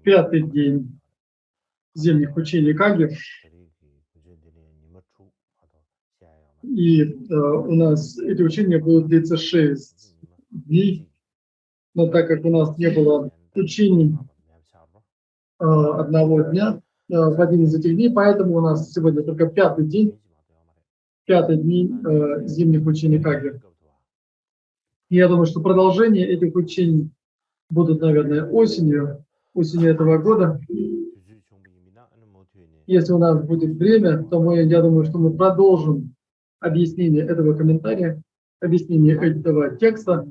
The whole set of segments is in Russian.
пятый день зимних учений Каги. И у нас эти учения будут длиться 6 дней. Но так как у нас не было учений одного дня в один из этих дней, поэтому у нас сегодня только пятый день зимних учений Каги. И я думаю, что продолжение этих учений будут, наверное, осенью этого года. Если у нас будет время, то я думаю, что мы продолжим объяснение этого комментария, объяснение этого текста.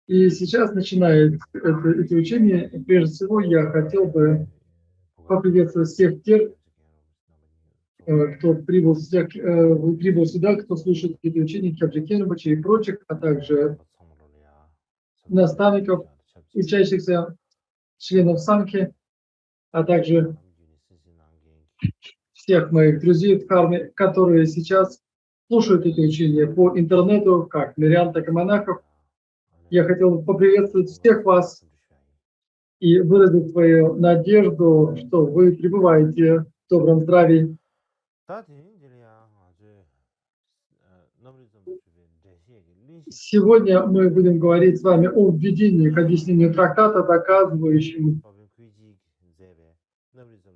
И сейчас начинает эти учения. Прежде всего, я хотел бы поприветствовать всех тех, кто прибыл сюда, кто слушает эти учения Кабджи Кенбача и прочих, а также наставников, учащихся, членов Санхи, а также всех моих друзей в Дхарме, которые сейчас слушают эти учения по интернету, как мирян, так и монахов. Я хотел бы поприветствовать всех вас и выразить свою надежду, что вы пребываете в добром здравии. Сегодня мы будем говорить с вами о введении к объяснению трактата, доказывающему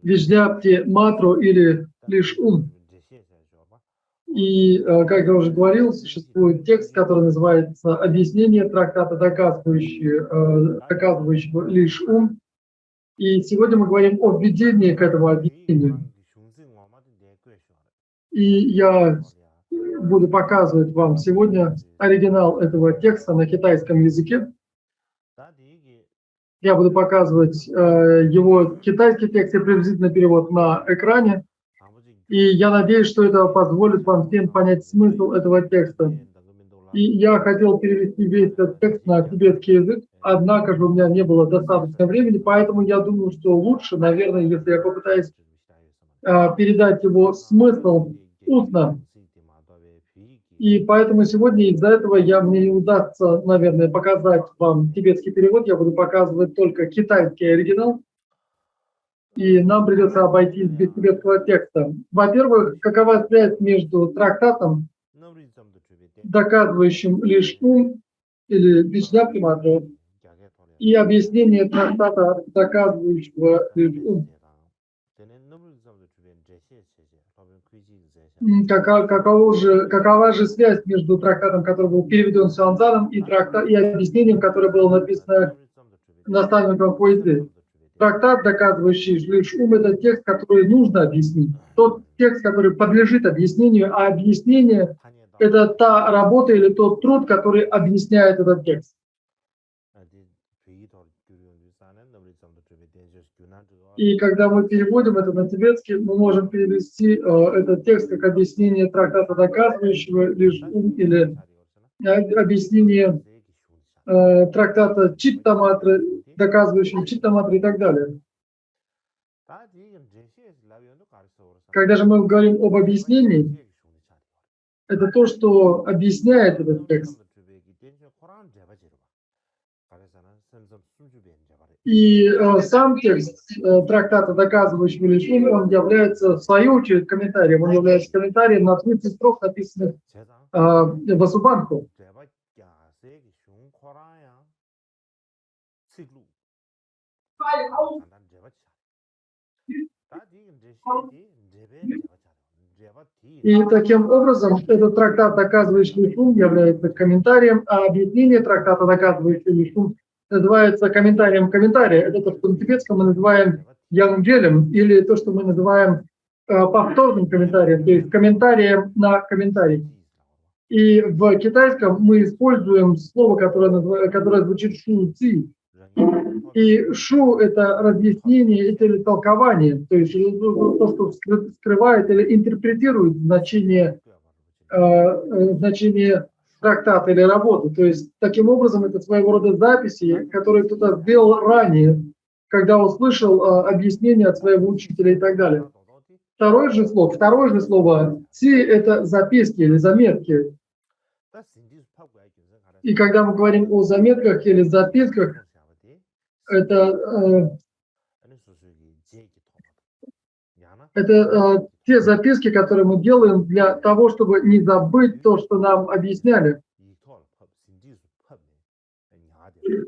Вижняпти Матру или лишь ум. И, как я уже говорил, существует текст, который называется «Объяснение трактата, доказывающего лишь ум». И сегодня мы говорим о введении к этому объяснению. И я буду показывать вам сегодня оригинал этого текста на китайском языке. Я буду показывать его китайский текст и приблизительный перевод на экране. И я надеюсь, что это позволит вам всем понять смысл этого текста. И я хотел перевести весь этот текст на тибетский язык, однако же у меня не было достаточно времени, поэтому я думаю, что лучше, наверное, если я попытаюсь передать его смысл устно. И поэтому сегодня из-за этого мне не удастся, наверное, показать вам тибетский перевод, я буду показывать только китайский оригинал. И нам придется обойтись без тибетского текста. Во-первых, какова связь между трактатом, доказывающим лишь ум, или Вижняпти Матру, и объяснение трактата, доказывающего лишь ум? Какова же связь между трактатом, который был переведен Сюанзаном, и объяснением, которое было написано наставником Пуэцзи? Трактат, доказывающий лишь ум, это текст, который нужно объяснить. Тот текст, который подлежит объяснению, а объяснение – это та работа или тот труд, который объясняет этот текст. И когда мы переводим это на тибетский, мы можем перевести этот текст как объяснение трактата, доказывающего лишь ум, или объяснение трактата Читтаматры, доказывающего Читтаматры и так далее. Когда же мы говорим об объяснении, это то, что объясняет этот текст. И сам текст трактата, доказывающего лишь ум, он является, в свою очередь, комментарием. Он является комментарием на 30 строк, написанных Васубанху. И таким образом, этот трактат, доказывающий лишь ум, является комментарием, а объяснение трактата, доказывающего лишь ум, называется комментарием комментария. Это то, что на тибетском мы называем янгелем, или то, что мы называем повторным комментарием, то есть комментарием на комментарий. И в китайском мы используем слово, которое звучит шу-ци. И шу – это разъяснение или толкование, то есть то, что скрывает или интерпретирует значение трактата или работы. То есть таким образом это своего рода записи, которые кто-то сделал ранее, когда услышал объяснение от своего учителя и так далее. Второе же слово «ци» – это записки или заметки. И когда мы говорим о заметках или записках, это те записки, которые мы делаем для того, чтобы не забыть то, что нам объясняли.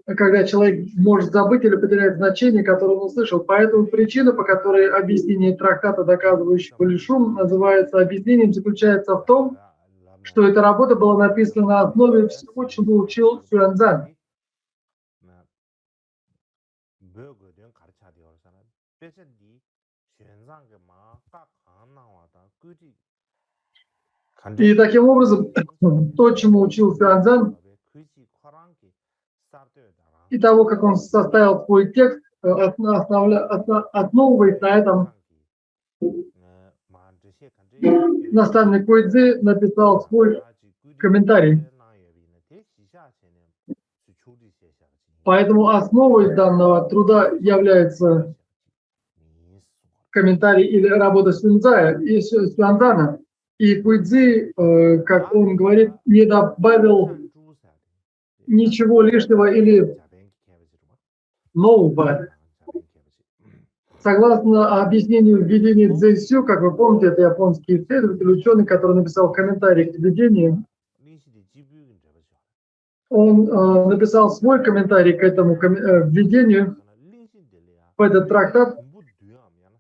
Когда человек может забыть или потерять значение, которое он услышал. Поэтому причина, по которой объяснение трактата, доказывающего лишь ум, называется объяснением, заключается в том, что эта работа была написана на основе всего, чему учил Сюаньцзань. И таким образом, то, чему учил Сюаньцзань, и того, как он составил свой текст, основываясь на этом, наставник Куйцзы написал свой комментарий. Поэтому основой данного труда является комментарий или работа Сюаньцзана. И Куйцзы, как он говорит, не добавил ничего лишнего или нового. Согласно объяснению введения Цзэйсю, как вы помните, это японский исследователь, ученый, который написал комментарий к введению, он написал свой комментарий к этому введению в этот трактат,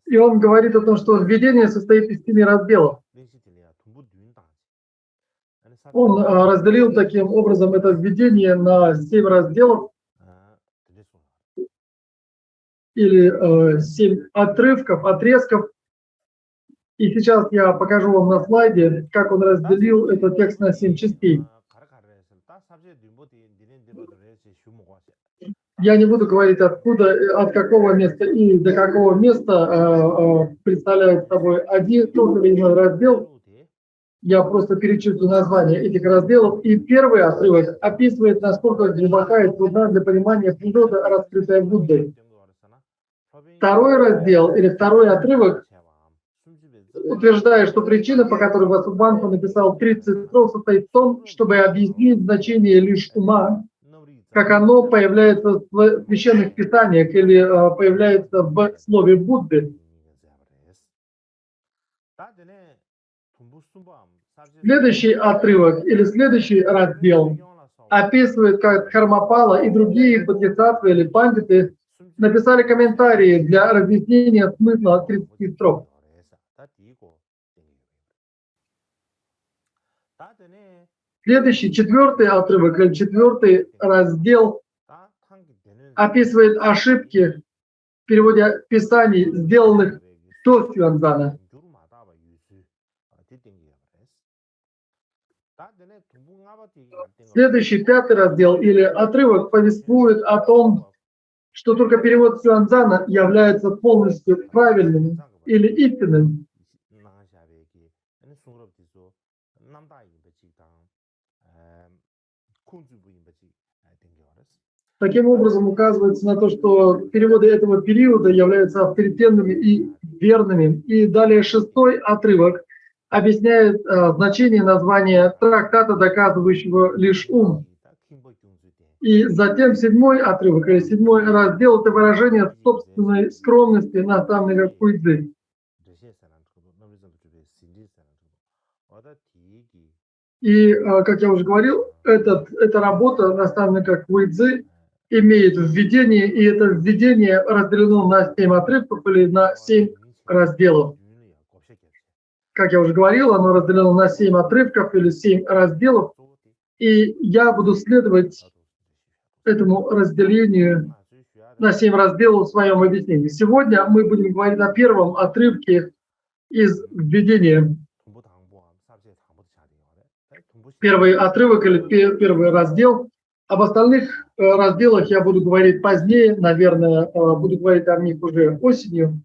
и он говорит о том, что введение состоит из 7 разделов. Он разделил таким образом это введение на 7 разделов или 7 отрезков. И сейчас я покажу вам на слайде, как он разделил этот текст на 7 частей. Я не буду говорить, откуда, от какого места и до какого места представляет собой тот или иной раздел. Я просто перечислю название этих разделов. И первый отрывок описывает, насколько глубока и трудна для понимания природа, раскрытая Буддой. Второй раздел или второй отрывок утверждает, что причина, по которой Васубханса написал 30 строк, состоит в том, чтобы объяснить значение лишь ума, как оно появляется в священных писаниях или появляется в слове Будды. Следующий отрывок или следующий раздел описывает, как Дхармапала и другие бодхисаттвы или пандиты написали комментарии для разъяснения смысла 30 строк. Следующий, четвертый отрывок или четвертый раздел описывает ошибки в переводе писаний, сделанных до Сюаньцзана. Следующий, пятый раздел или отрывок повествует о том, что только перевод Сюаньцзана является полностью правильным или истинным. Таким образом, указывается на то, что переводы этого периода являются авторитетными и верными. И далее шестой отрывок объясняет значение названия трактата, доказывающего лишь ум. И затем седьмой отрывок, или седьмой раздел, это выражение собственной скромности наставника Куйцзы. И, как я уже говорил, эта работа наставника Куйцзы имеет введение, и это введение разделено на 7 отрывков или на 7 разделов. Как я уже говорил, оно разделено на 7 отрывков или 7 разделов, и я буду следовать этому разделению на 7 разделов в своем объяснении. Сегодня мы будем говорить о первом отрывке из введения. Первый отрывок или первый раздел. Об остальных разделах я буду говорить позднее, наверное, буду говорить о них уже осенью.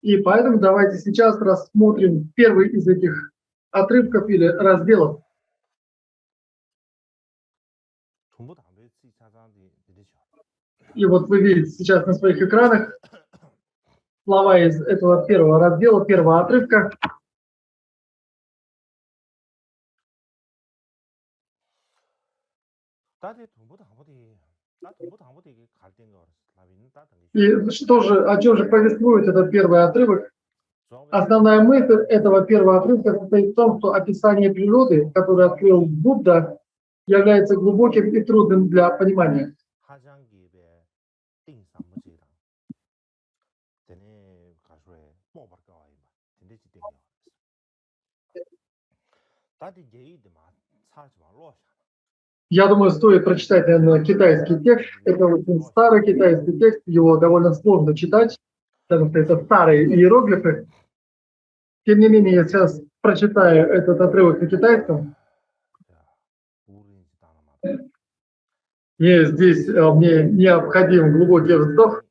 И поэтому давайте сейчас рассмотрим первый из этих отрывков или разделов. И вот вы видите сейчас на своих экранах слова из этого первого раздела, первого отрывка. И что же, о чем же повествует этот первый отрывок? Основная мысль этого первого отрывка состоит в том, что описание природы, которое открыл Будда, является глубоким и трудным для понимания. Я думаю, стоит прочитать, наверное, китайский текст. Это очень старый китайский текст, его довольно сложно читать, потому что это старые иероглифы. Тем не менее, я сейчас прочитаю этот отрывок на китайском. И здесь мне необходим глубокий вздох.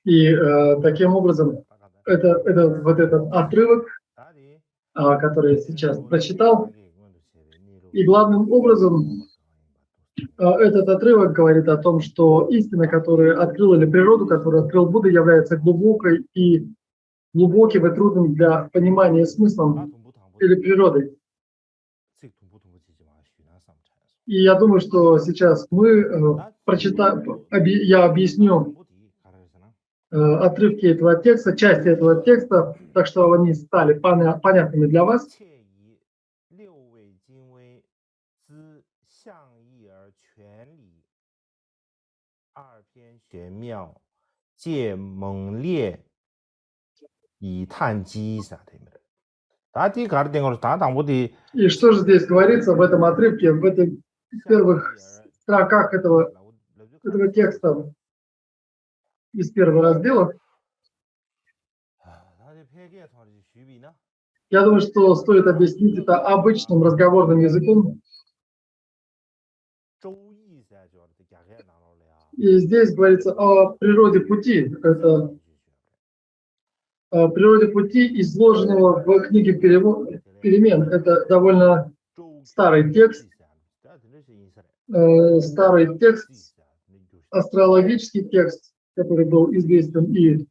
И таким образом, вот этот отрывок, который я сейчас прочитал, и главным образом этот отрывок говорит о том, что истина, которую открыл, или природу, которую открыл Будда, является глубокой и глубоким и трудным для понимания смыслом или природой. И я думаю, что сейчас мы прочитаем, я объясню отрывки этого текста, части этого текста, так что они стали понятными для вас. И что же здесь говорится в этом отрывке, в этих первых строках этого текста из первого раздела? Я думаю, что стоит объяснить это обычным разговорным языком. И здесь говорится о природе пути. Это о природе пути, изложенного в книге «Перемен». Это довольно старый текст, астрологический текст, который был известен и в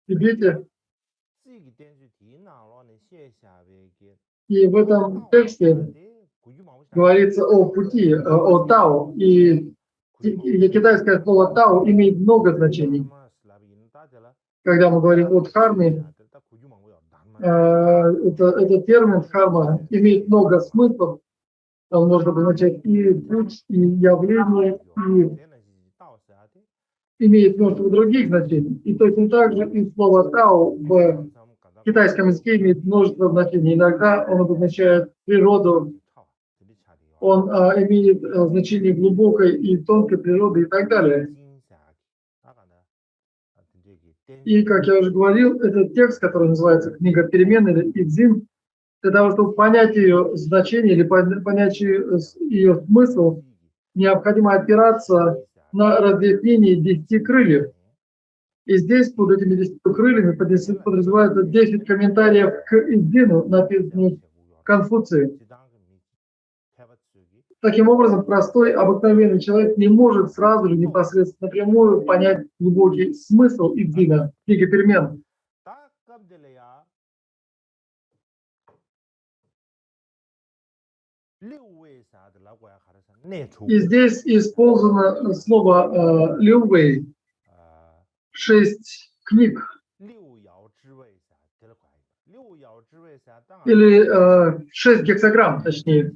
Тибете. И в этом тексте говорится о пути, о Тао. И китайское слово Тао имеет много значений. Когда мы говорим о дхарме, этот термин дхарма имеет много смыслов. Он может обозначать и путь, и явление, и имеет множество других значений. И точно так же и слово Тао в китайском языке имеет множество значений. Иногда он обозначает природу, он имеет значение глубокой и тонкой природы и так далее. И, как я уже говорил, этот текст, который называется «Книга перемен» или «Идзин», для того, чтобы понять ее значение или понять ее смысл, необходимо опираться на разъяснение 10 крыльев. И здесь под этими 10 крыльями подразумевается 10 комментариев к Идзину, написанных в Конфуции. Таким образом, простой, обыкновенный человек не может сразу же непосредственно напрямую понять глубокий смысл Идзина, книги перемен. И здесь использовано слово «лювей», 6 книг. или 6 гексаграмм, точнее.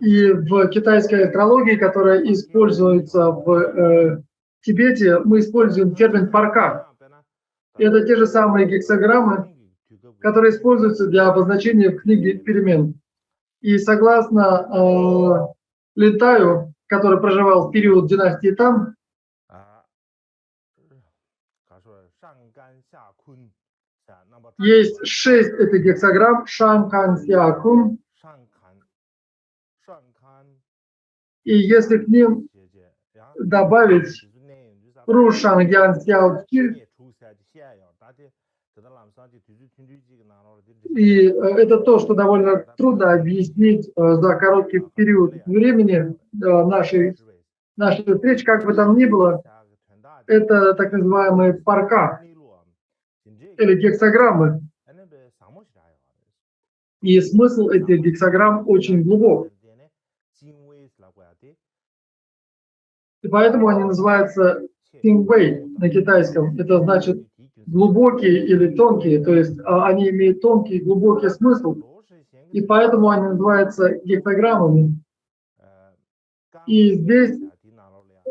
И в китайской астрологии, которая используется в Тибете, мы используем термин парка. Это те же самые гексаграммы, которые используются для обозначения в книге перемен. И согласно Линтаю, который проживал в период династии Тан, есть 6 этих гексаграмм: Шан, Кан, Ся, Кун. И если к ним добавить Ру, Шан, Ян, Сяо, Ки, и это то, что довольно трудно объяснить за короткий период времени нашей встречи, как бы там ни было, это так называемые парка или гексаграммы. И смысл этих гексаграмм очень глубок. И поэтому они называются Тингвей на китайском. Это значит глубокие или тонкие, то есть они имеют тонкий и глубокий смысл. И поэтому они называются гексаграммами. И здесь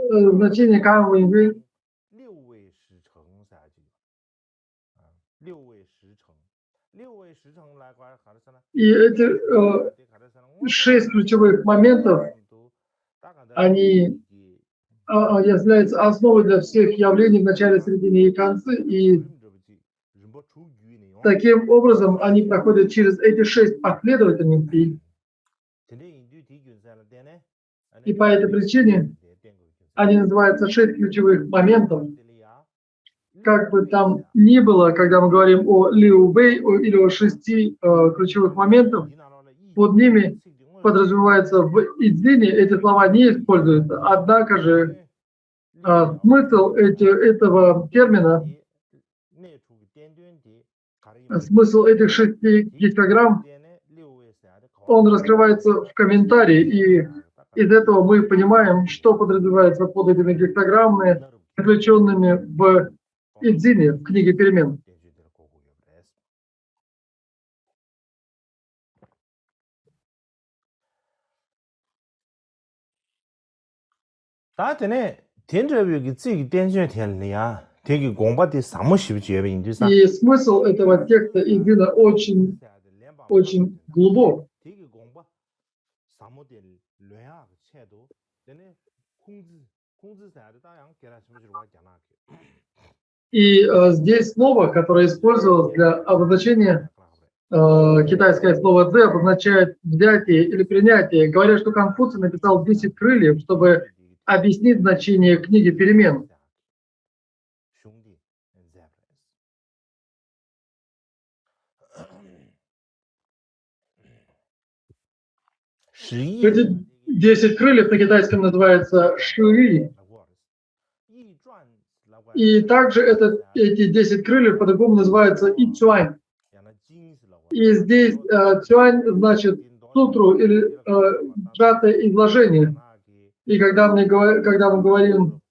значение Канвэньвэй. И эти 6 ключевых моментов, они являются основой для всех явлений в начале, середине и конце. И таким образом они проходят через эти 6 последовательностей. И по этой причине они называются 6 ключевых моментов. Как бы там ни было, когда мы говорим о Лиу Вэй или о 6 ключевых моментах, под ними подразумевается в Идзине, эти слова не используются. Однако же смысл этого термина, смысл этих 6 гексаграмм, он раскрывается в комментарии, и из этого мы понимаем, что подразумевается под этими гексаграммами, заключенными в Идзине, в книге перемен. И смысл этого текста Идзина очень, очень глубок. И здесь слово, которое использовалось для обозначения, китайское слово «цзэ» обозначает взятие или принятие. Говорят, что Конфуций написал 10 крыльев, чтобы объяснить значение книги перемен. Эти 10 крыльев на китайском называются шуи. И также эти 10 крыльев по-другому называются ичуань. И здесь цюань значит сутру или сжатое изложение. И когда мы говорим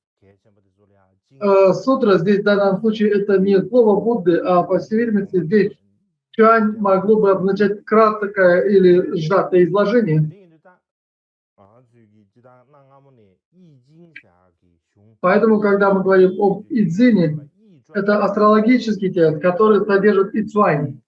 сутра, здесь в данном случае это не слово Будды, а по всей видимости здесь цюань могло бы обозначать краткое или сжатое изложение. Поэтому, когда мы говорим об Идзине, это астрологический текст, который содержит ицуань.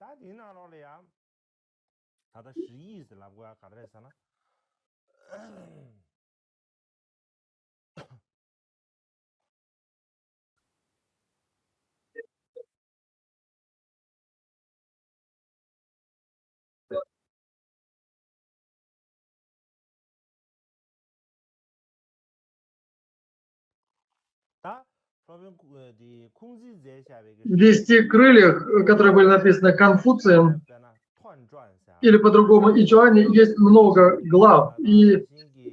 В 10 крыльях, которые были написаны Конфуцием, или по-другому Ичуани, есть много глав. И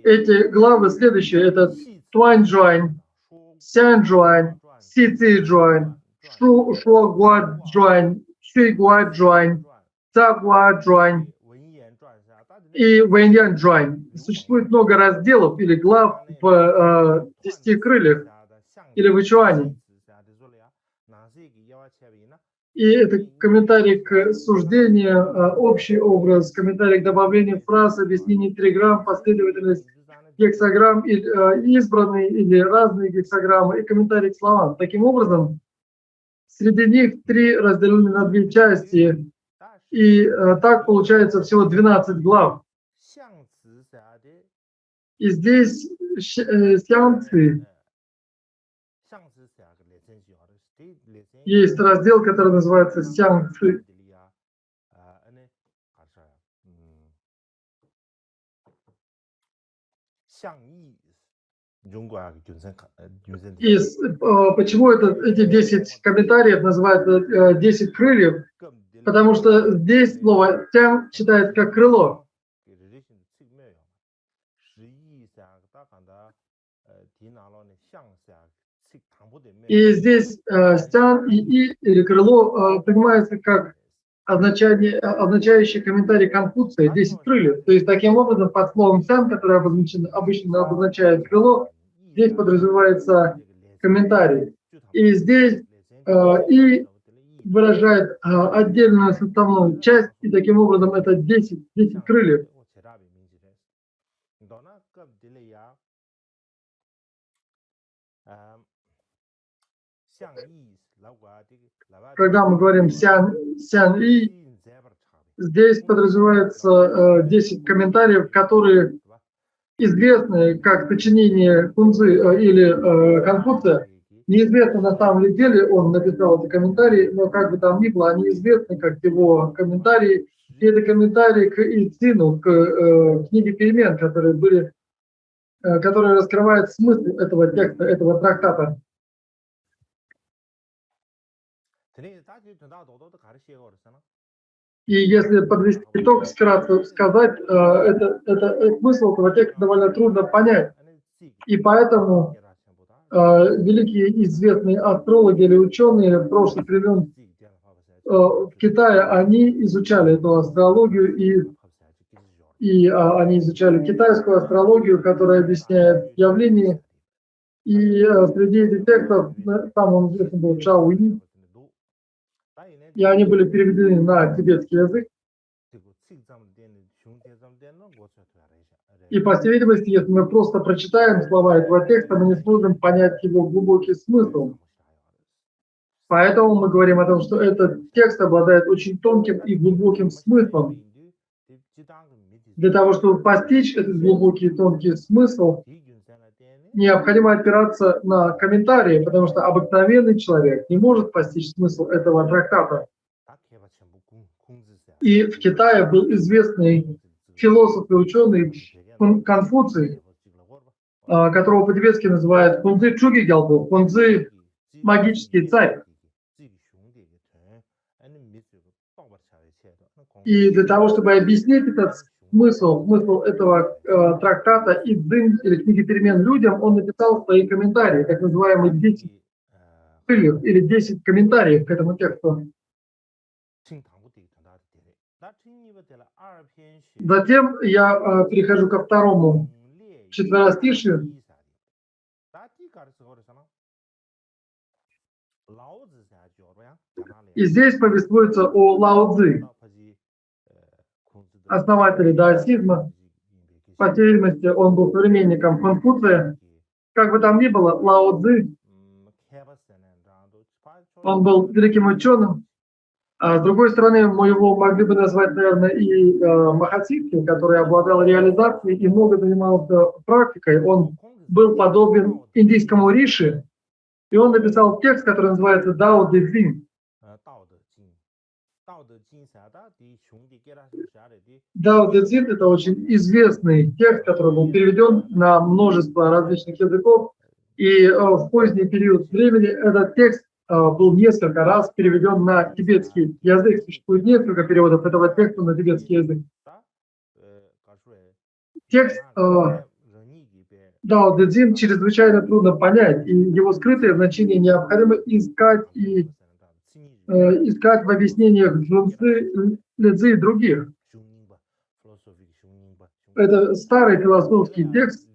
эти главы следующие. Это Туаньчжуань, Сяньчжуань, Сицзичжуань, Шугуачжуань, Шуйгуачжуань, Цагуачжуань и Вэньянчжуань. Существует много разделов или глав в 10 крыльях или в Ичуане. И это комментарий к суждению, общий образ, комментарий к добавлению фраз, объяснение триграмм, последовательность гексограмм, избранные или разные гексограммы и комментарий к словам. Таким образом, среди них 3 разделены на 2 части, и так получается всего 12 глав. И здесь сеансы. Есть раздел, который называется сеансы. И почему эти 10 комментариев называют 10 крыльев? Потому что здесь слово «тян» читается как «крыло». И здесь «стян» и «и» или «крыло» понимается как означающий комментарий Конфуция «10 крыльев». То есть таким образом под словом «стян», которое обычно обозначает «крыло», здесь подразумевается комментарий. И здесь «и» выражает отдельную составную часть, и таким образом это 10 крыльев. Когда мы говорим «сян и», здесь подразумевается 10 комментариев, которые известны как сочинение Кунцзы или Конфуция. Неизвестно на самом ли деле он написал эти комментарии, но как бы там ни было, они известны как его комментарии. И это комментарии к Ицину, к книге перемен, которые раскрывают смысл этого текста, этого трактата. И если подвести итог, вкратце сказать, смысл этого текста довольно трудно понять. И поэтому великие известные астрологи или ученые прошлых времен в Китае, они изучали эту астрологию, и они изучали китайскую астрологию, которая объясняет явления. И среди этих текстов самым известным был Чао И, и они были переведены на тибетский язык. И по всей видимости, если мы просто прочитаем слова этого текста, мы не сможем понять его глубокий смысл. Поэтому мы говорим о том, что этот текст обладает очень тонким и глубоким смыслом. Для того, чтобы постичь этот глубокий и тонкий смысл, необходимо опираться на комментарии, потому что обыкновенный человек не может постичь смысл этого трактата. И в Китае был известный философ и ученый Конфуций, которого по-тибетски называют Кунцзы Чуги Гялбу, Кунцзы магический царь. И для того, чтобы объяснить этот смысл этого трактата Идзин или книги перемен людям, он написал свои комментарии, так называемые 10 крыльев или 10 комментариев к этому тексту. Затем я перехожу ко второму четверостишию. И здесь повествуется о Лао Цзи, основателе даосизма. По всей видимости, он был современником Конфуция. Как бы там ни было, Лао Цзи, он был великим ученым. А с другой стороны, мы его могли бы назвать, наверное, и Махасидхи, который обладал реализацией и много занимался практикой. Он был подобен индийскому Риши, и он написал текст, который называется Дао Дэ Цзин. Дао Дэ Цзин — это очень известный текст, который был переведен на множество различных языков. И в поздний период времени этот текст был несколько раз переведен на тибетский язык. Существует несколько переводов этого текста на тибетский язык. Текст Дао Дэ Цзин чрезвычайно трудно понять, и его скрытое значение необходимо искать в объяснениях Джунцы, Лэцзи и других. Это старый философский текст,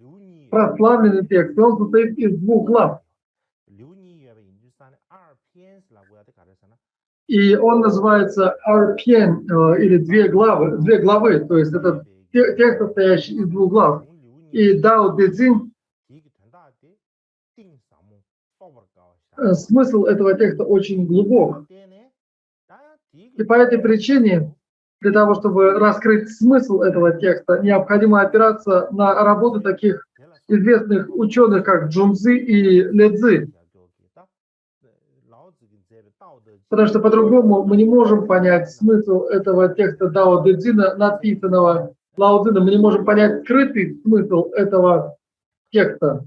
прославленный текст, и он состоит из 2 глав. И он называется RPN, или две главы, то есть это текст, состоящий из двух глав. И Дао Дэ Цзин, смысл этого текста очень глубок. И по этой причине, для того, чтобы раскрыть смысл этого текста, необходимо опираться на работы таких известных ученых, как Джунцзы и Лэцзы. Потому что по-другому мы не можем понять смысл этого текста Дао Дэ Цзина, написанного Лао Цзином. Мы не можем понять скрытый смысл этого текста.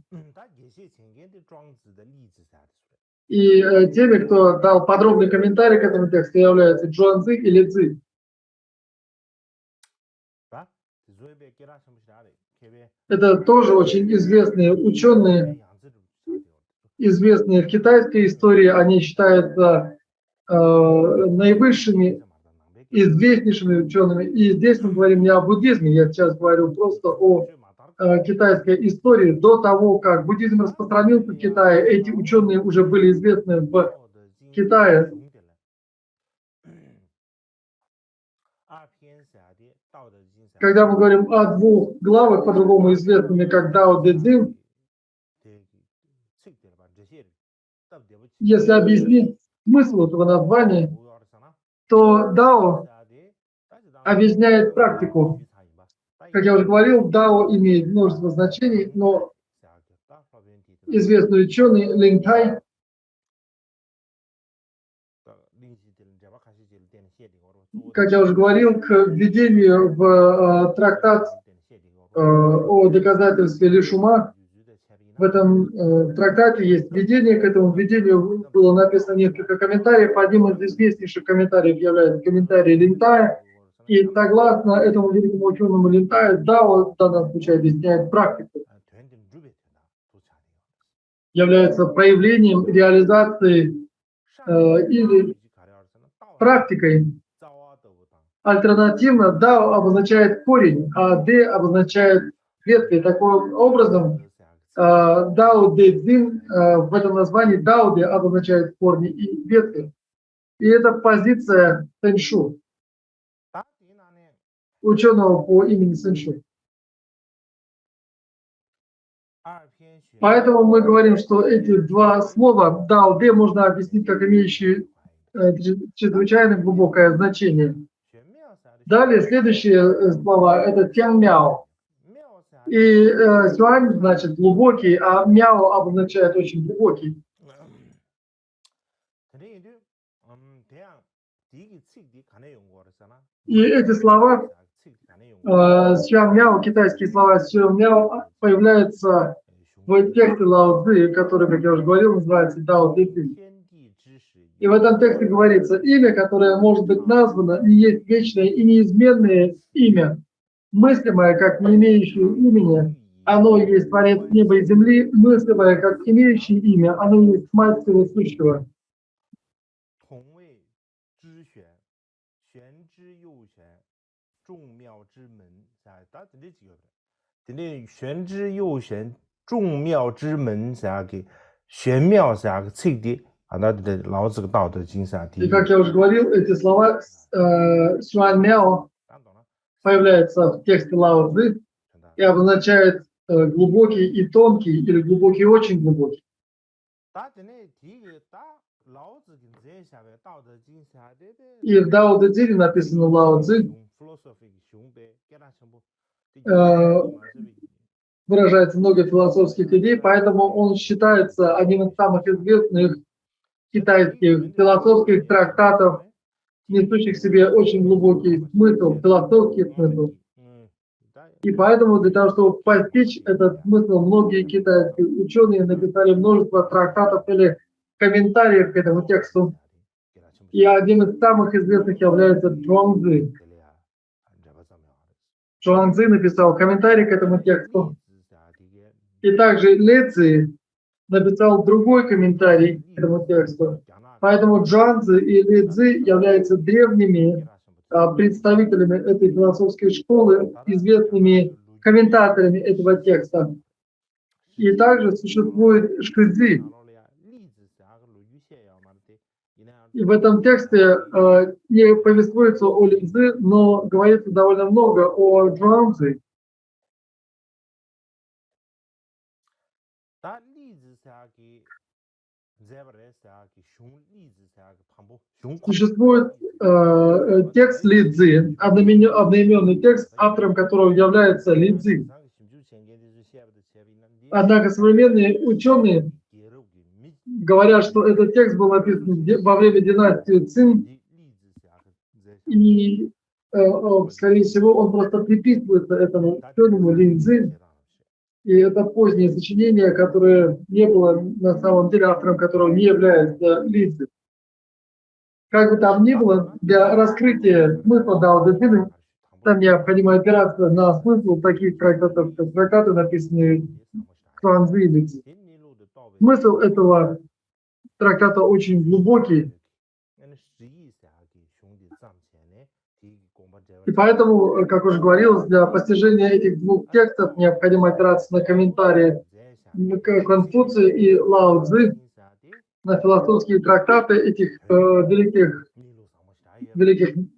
И теми, кто дал подробный комментарий к этому тексту, являются Джуанцзы и Лэцзы. Это тоже очень известные ученые, известные в китайской истории. Они считаются наивысшими, известнейшими учеными. И здесь мы говорим не о буддизме, я сейчас говорю просто о китайской истории. До того, как буддизм распространился в Китае, эти ученые уже были известны в Китае. Когда мы говорим о двух главах, по-другому известными как Дао Дэ Цзин, если объяснить смысл этого названия, то Дао объясняет практику. Как я уже говорил, Дао имеет множество значений, но известный ученый Линь Тай как я уже говорил, к введению в трактат о доказательстве Лишума. В этом трактате есть введение, к этому введению было написано несколько комментариев. Одним из известнейших комментариев является комментарий Линтая. И согласно этому великому ученому Линтаю, Дао в данном случае объясняет практику. Является проявлением реализации или практикой. Альтернативно, Дао обозначает корень, а Дэ обозначает ветви. Таким образом, Дао Дэ Цзин в этом названии Дао Дэ обозначает корни и ветви. И это позиция Сэньшу, ученого по имени Сэньшу. Поэтому мы говорим, что эти два слова Дао Дэ можно объяснить как имеющие чрезвычайно глубокое значение. Далее следующие слова это Тян Мяо. И Сюань значит глубокий, а Мяо обозначает очень глубокий. И эти слова Сюань Мяо, китайские слова Сюань Мяо появляются в тексте Лао Цзы, который, как я уже говорил, называется Дао Дэ Цзин. И в этом тексте говорится, имя, которое может быть названо, не есть вечное и неизменное имя, мыслимое как не имеющее имени, оно есть Творец неба и земли, мыслимое как имеющее имя, оно есть Мать всего сущего. И как я уже говорил, эти слова Сюань Мяо появляются в тексте Лао Цзы и обозначает глубокий и тонкий, или глубокий и очень глубокий. И в Дао Дэ Цзине написано Лао Цзы, выражается много философских идей, поэтому он считается одним из самых известных китайских философских трактатов, несущих в себе очень глубокий смысл, философский смысл. И поэтому для того, чтобы постичь этот смысл, многие китайские ученые написали множество трактатов или комментариев к этому тексту. И один из самых известных является Чжуанцзы. Чжуанцзы написал комментарий к этому тексту. И также Лэцзы написал другой комментарий к этому тексту. Поэтому Чжуанцзы и Лэцзы являются древними представителями этой философской школы, известными комментаторами этого текста. И также существует Шкэцзи. И в этом тексте не повествуется о Линзы, но говорится довольно много о Джуанзи. Существует текст Лидзи, одноименный текст, автором которого является Лидзи. Однако современные ученые говорят, что этот текст был написан во время династии Цин, и, скорее всего, он просто приписывается этому ученому Линзы. И это позднее сочинение, которое не было на самом деле автором которого не является Лидзи. Как бы там ни было, для раскрытия смысла Дао Дэ Цзина там необходимо опираться на смысл таких трактатов, как трактаты, написанные Хуанзи и Лидзи. Смысл этого трактата очень глубокий, и поэтому, как уже говорилось, для постижения этих двух текстов необходимо опираться на комментарии к Конфуции и Лао Цзы, на философские трактаты этих великих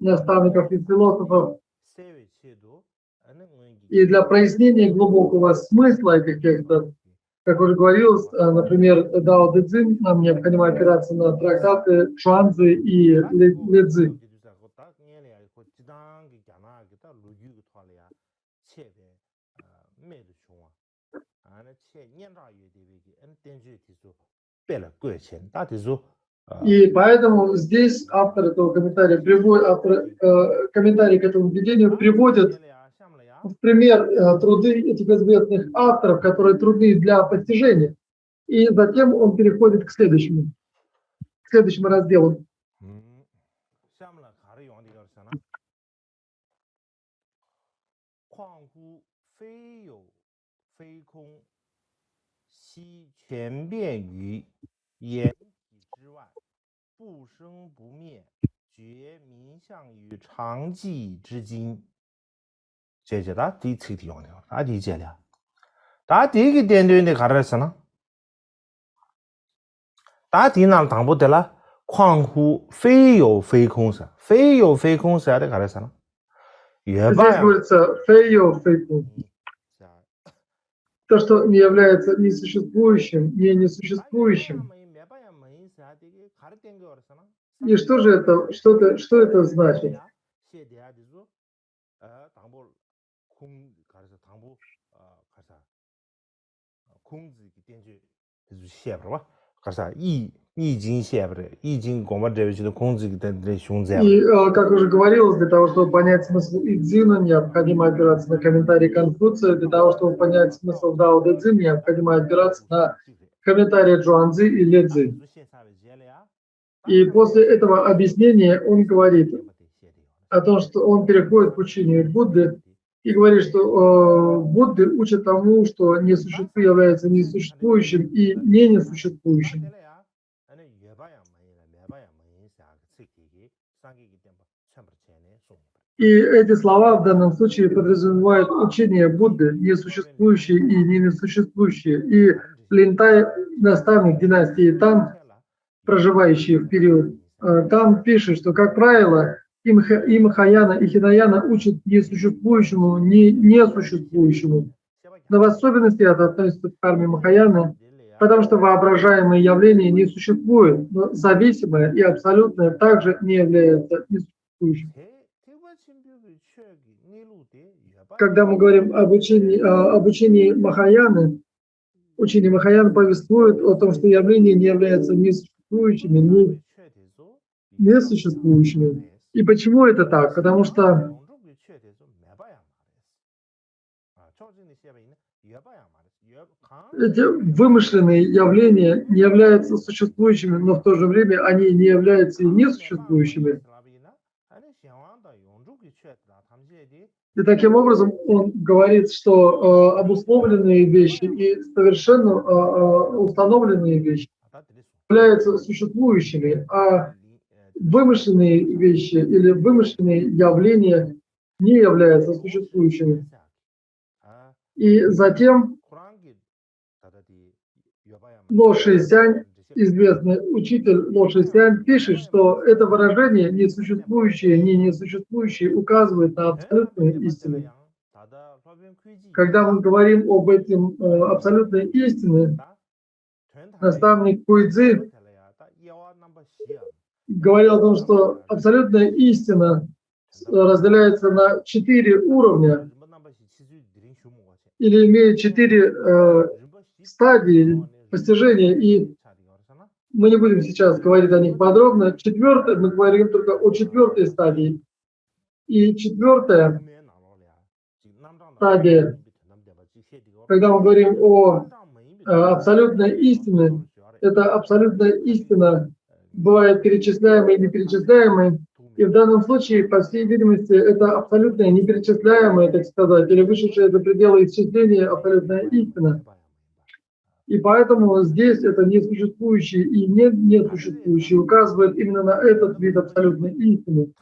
наставников и философов. И для прояснения глубокого смысла этих текстов, как уже говорилось, например, Дао Дэ Цзин, нам необходимо опираться на трактаты Чуанзи и Лидзи. И поэтому здесь автор этого комментария комментарий к этому введению приводит в пример труды этих известных авторов, которые трудны для постижения. И затем он переходит к следующему разделу. Здесь говорится «фэйо фэйкун». То, что не является несуществующим, не несуществующим. И что же это, что это значит? И, как уже говорилось, для того, чтобы понять смысл Идзина, необходимо опираться на комментарии Конфуция. Для того, чтобы понять смысл Дао Дэ Цзин, необходимо опираться на комментарии Джуанзи и Лидзи. И после этого объяснения он говорит о том, что он переходит к учению Будды и говорит, что Будды учат тому, что несуществующее является несуществующим и не несуществующим. И эти слова в данном случае подразумевают учение Будды, несуществующее и не несуществующее. И Линтай, наставник династии Тан, проживающий в период Тан, пишет, что, как правило, и Махаяна, и Хинаяна учат несуществующему, не несуществующему. Но в особенности это относится к карме Махаяны, потому что воображаемые явления не существуют, но зависимое и абсолютное также не является несуществующим. Когда мы говорим об учении Махаяны, учение Махаяны повествует о том, что явления не являются несуществующими, ни несуществующими. И почему это так? Потому что эти вымышленные явления не являются существующими, но в то же время они не являются и несуществующими. И таким образом он говорит, что обусловленные вещи и совершенно установленные вещи являются существующими, а вымышленные вещи или вымышленные явления не являются существующими. И затем Ло Шисянь известный учитель Ло Шисянь пишет, что это выражение «несуществующее, не несуществующее» указывает на абсолютную истину. Когда мы говорим об этом абсолютной истине, наставник Куйцзи говорил о том, что абсолютная истина разделяется на 4 уровня или имеет 4 стадии постижения, и мы не будем сейчас говорить о них подробно. Четвертое, мы говорим только о 4-й стадии. И 4-я стадия, когда мы говорим о абсолютной истине, это абсолютная истина бывает перечисляемой и неперечисляемой. И в данном случае, по всей видимости, это абсолютная неперечисляемая, так сказать, или вышедшая за пределы исчисления абсолютная истина. И поэтому здесь это несуществующее и несуществующее указывает именно на этот вид абсолютной истины.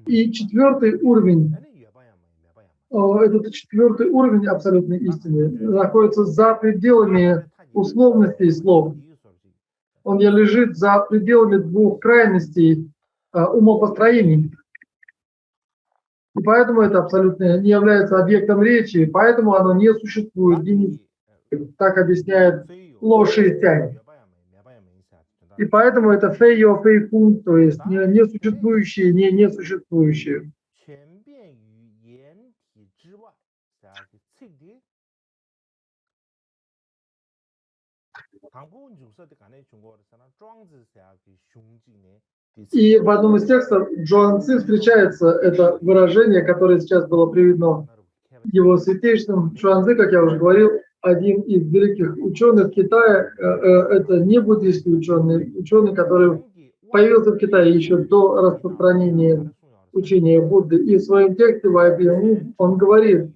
И 4-й уровень, этот 4-й уровень абсолютной истины находится за пределами условностей слов. Он лежит за пределами 2 крайностей умопостроений. И поэтому это абсолютно не является объектом речи, поэтому оно не существует. Так объясняет Ло Шисянь. И поэтому это фэйо фэйфун, то есть несуществующее, не несуществующее. И в одном из текстов Джоан Ци встречается это выражение, которое сейчас было приведено его святейшим. Джоан Ци, как я уже говорил, один из великих ученых Китая, это не буддийский ученый, который появился в Китае еще до распространения учения Будды. И в своем тексте в Айбингу он говорит: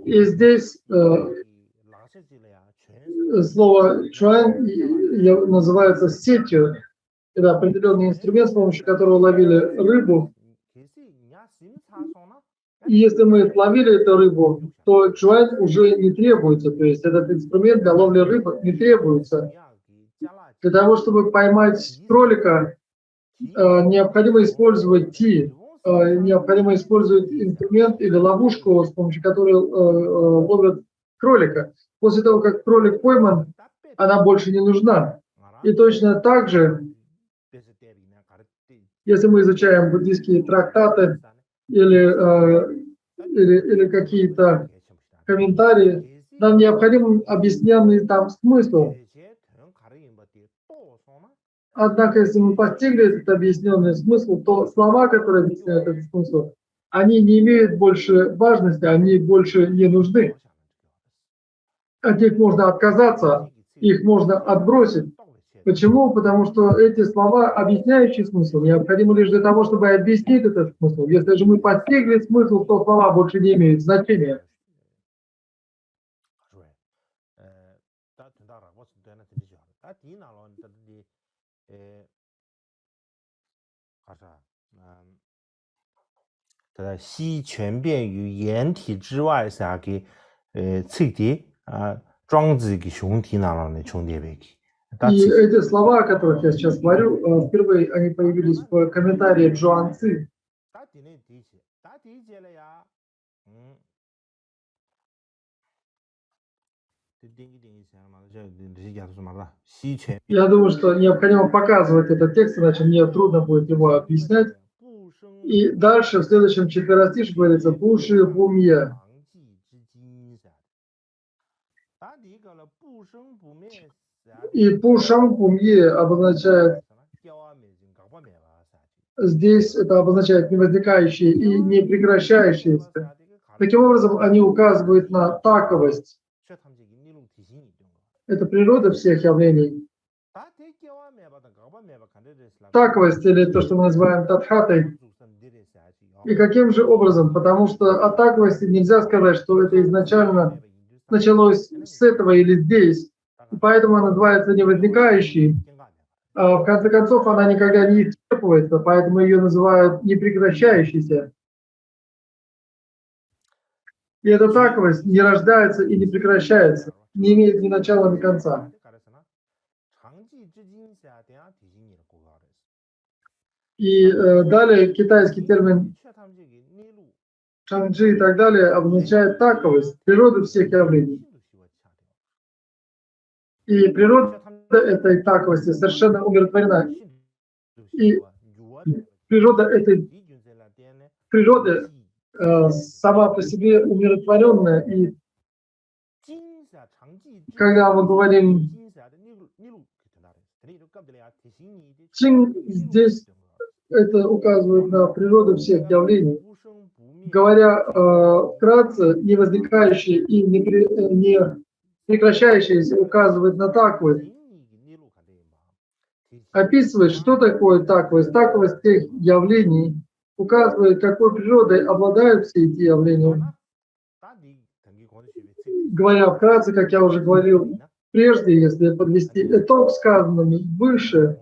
И здесь слово «чуань» называется сетью. Это определенный инструмент, с помощью которого ловили рыбу. И если мы словили эту рыбу, то чуань уже не требуется. То есть этот инструмент для ловли рыбы не требуется. Для того, чтобы поймать кролика, необходимо использовать необходимо использовать инструмент или ловушку, с помощью которой ловят кролика. После того, как кролик пойман, она больше не нужна. И точно так же, если мы изучаем буддийские трактаты или какие-то комментарии, нам необходим объясненный там смысл. Однако, если мы постигли этот объясненный смысл, то слова, которые объясняют этот смысл, они не имеют больше важности, они больше не нужны. От них можно отказаться, их можно отбросить. Почему? Потому что эти слова, объясняющие смысл, необходимы лишь для того, чтобы объяснить этот смысл. Если же мы постигли смысл, то слова больше не имеют значения. И эти слова, о которых я сейчас говорю, впервые они появились в комментарии Джоан Ци. Я думаю, что необходимо показывать этот текст, иначе мне трудно будет его объяснять. И дальше в следующем четверостишье говорится «Пуши Бумье». И Пушам Бумье обозначает, здесь это обозначает невозникающее и не прекращающееся. Таким образом, они указывают на таковость. Это природа всех явлений. таковость, или то, что мы называем татхатой. И каким же образом? Потому что о таковости нельзя сказать, что это изначально началось с этого или здесь. И поэтому она называется невозникающей. А в конце концов, она никогда не исчерпывается, поэтому ее называют непрекращающейся. И эта таковость не рождается и не прекращается, не имеет ни начала, ни конца. И далее китайский термин шанджи и так далее обозначает таковость, природу всех явлений. И природа этой таковости совершенно умиротворена. И природа этой природы сама по себе умиротворенная. И когда мы говорим чин, здесь это указывает на природу всех явлений. Говоря вкратце, невозникающее и не прекращающееся указывает на таковость. Описывает, что такое таковость, таковость тех явлений, указывает, какой природой обладают все эти явления. Говоря вкратце, как я уже говорил прежде, если подвести итог сказанному выше,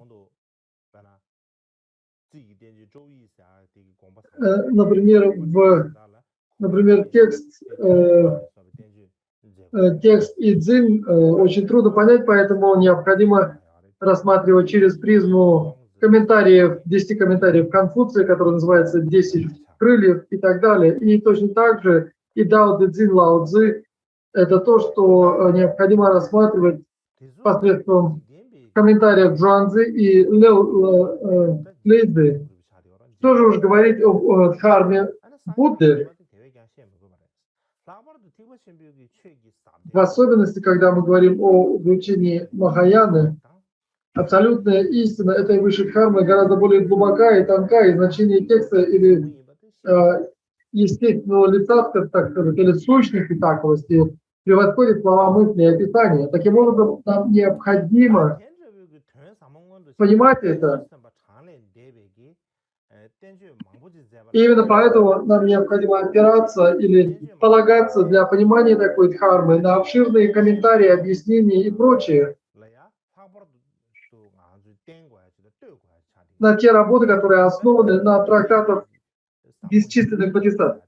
например, текст и дзин очень трудно понять, поэтому необходимо рассматривать через призму комментариев, 10 комментариев Конфуция, который называется «10 крыльев» и так далее. И точно так же и Дао Дэ Цзин Лао Цзы – это то, что необходимо рассматривать посредством комментариев Джуанцзы и Лэйцзы. Что же уж говорить о дхарме Будды, в особенности, когда мы говорим о учении Махаяны. Абсолютная истина этой высшей дхармы гораздо более глубока и тонка, и значение текста или естественного лица, так сказать, или сущности таковости превосходит слова, мысли и описания. Таким образом, нам необходимо понимать это. И именно поэтому нам необходимо опираться или полагаться для понимания такой дхармы на обширные комментарии, объяснения и прочее, на те работы, которые основаны на трактатах бесчисленных бодхисаттв.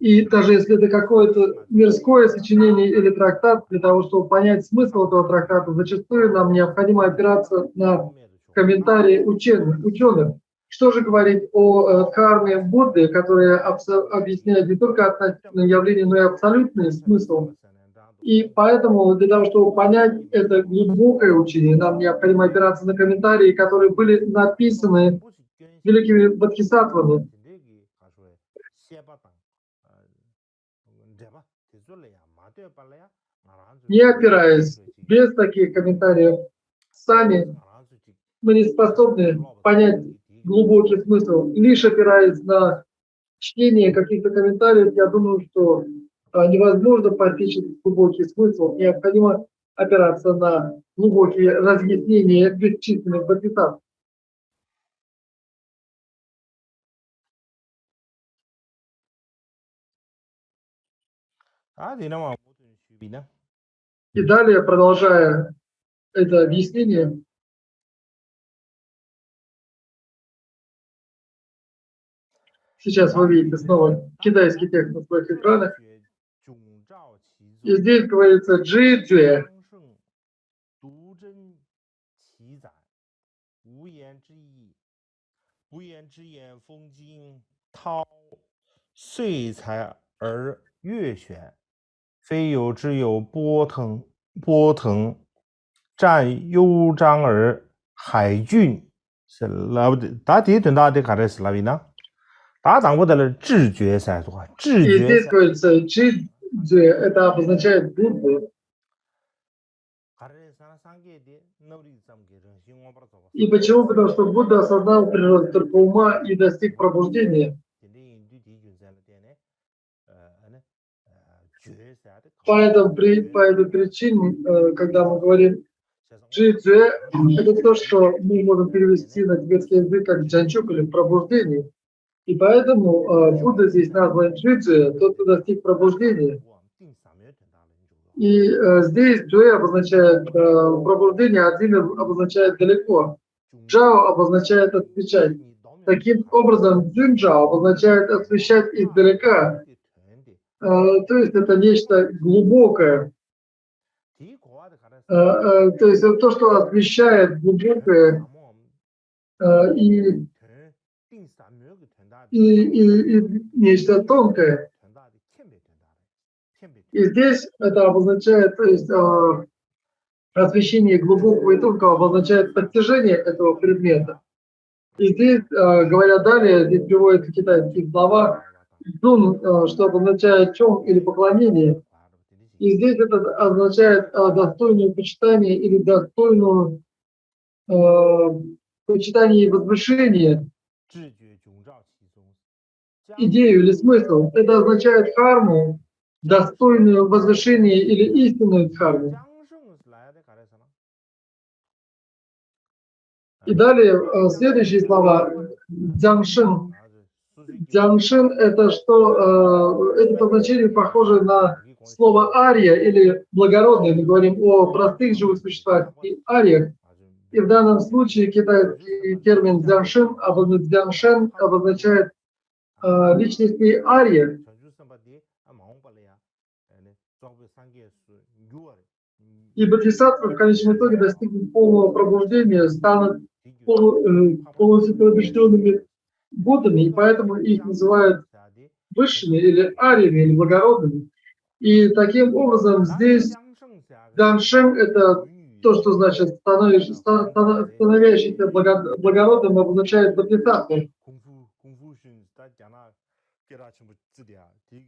И даже если это какое-то мирское сочинение или трактат, для того, чтобы понять смысл этого трактата, зачастую нам необходимо опираться на комментарии ученых. Что же говорить о дхарме Будды, которая объясняет не только относительные явления, но и абсолютный смысл. И поэтому для того, чтобы понять это глубокое учение, нам необходимо опираться на комментарии, которые были написаны великими бодхисаттвами. Не опираясь, без таких комментариев, сами мы не способны понять глубокий смысл. Лишь опираясь на чтение каких-то комментариев, я думаю, что невозможно постичь глубокий смысл. Необходимо опираться на глубокие разъяснения бесчисленных бодхисаттв. И далее, продолжая это объяснение, сейчас вы видите снова китайский текст на своих экранах. И здесь говорится «джи-джуэ». И здесь говорится «джи-джуэ», это обозначает Будду. И почему? Потому что Будда осознал природу только ума и достиг пробуждения. По этой причине, когда мы говорим Джи-джи– это то, что мы можем перевести на тибетский язык как джанчук или пробуждение. И поэтому Будда здесь назван Джи-джи, тот, кто достиг пробуждения. И здесь джуэ обозначает пробуждение, а дзин обозначает далеко. Джао обозначает освещать. Таким образом, дзин-джао обозначает освещать издалека. То есть это нечто глубокое. То есть это то, что освещает глубокое и нечто тонкое. И здесь это обозначает, то есть освещение глубокого и тонкого обозначает постижение этого предмета. И здесь, говоря далее, здесь приводятся китайские слова «дун», что обозначает «чон» или «поклонение». И здесь это означает достойное почитание или достойное почитание и возвышение, идею или смысл. Это означает харму, достойное возвышение или истинную дхарму. И далее следующие слова «дзяншин». «Дзяншин» это что? Это по значению похоже на слово «ария» или «благородный». Мы говорим о простых живых существах и ариях. И в данном случае китайский термин «дзяншин» обозначает личности ария. И бодхисаттвы в конечном итоге достигнут полного пробуждения, станут полностью пробужденными Буддами, и поэтому их называют высшими или ариями, или благородными. И таким образом здесь Даншен – это то, что значит становящийся благородным, обозначает бодхисаттву.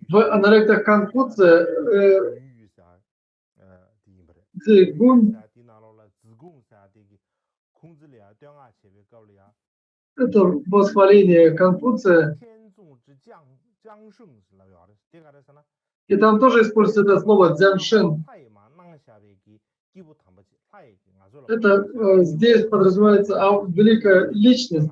В аналектах Конфуция Цзигун – это восхваление Конфуция. И там тоже используется это слово «дзяншин». Это здесь подразумевается великая личность,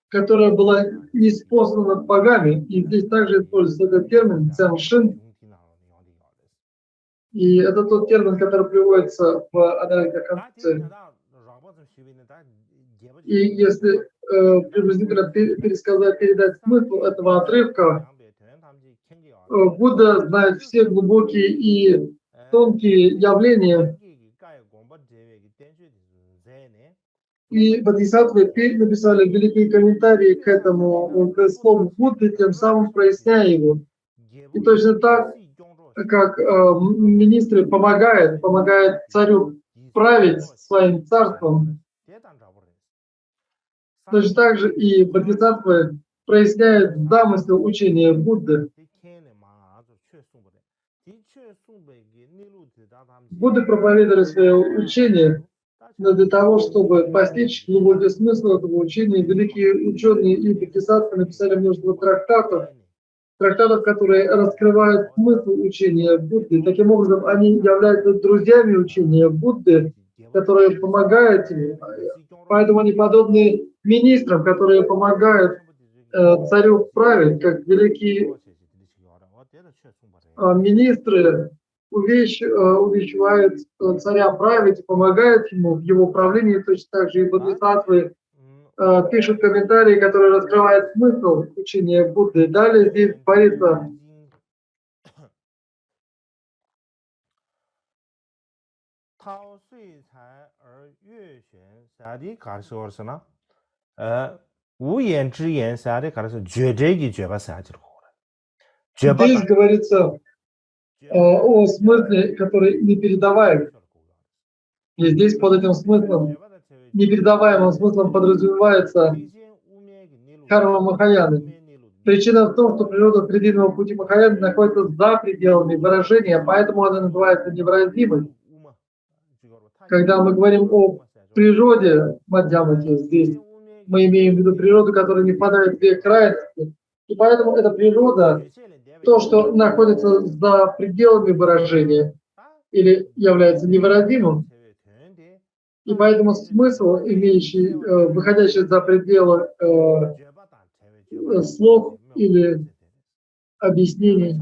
которая была ниспослана богами. И здесь также используется этот термин «дзяншин». И это тот термин, который приводится в аналитике Конфуция. И если приблизительно передать смысл этого отрывка, Будда знает все глубокие и тонкие явления. И бодхисаттвы написали великие комментарии к этому, к слову Будды, тем самым проясняя его. И точно так, как министры помогают царю править своим царством, точно так же и бодхисаттвы проясняют замысел учения Будды. Будды проповедовали свое учение, но для того, чтобы постичь глубокий смысл этого учения, великие ученые и бодхисаттвы написали множество трактатов, которые раскрывают смысл учения Будды. Таким образом, они являются друзьями учения Будды, которые помогают ему. Поэтому они подобны министрам, которые помогают царю править, как великие министры увещевают царя править и помогают ему в его правлении. Точно так же и бодхисаттвы пишут комментарии, которые раскрывают смысл учения Будды. Далее здесь говорится: здесь говорится о смысле, который непередаваем. И здесь под этим смыслом, непередаваемым смыслом подразумевается карма Махаяны. Причина в том, что природа срединного пути Махаяны находится за пределами выражения, поэтому она называется невыразимой. Когда мы говорим о природе Мадьямати, здесь мы имеем в виду природу, которая не впадает в две крайности. И поэтому эта природа, то, что находится за пределами выражения. или является невыразимым. И поэтому смысл, имеющий, выходящий за пределы слов или объяснений,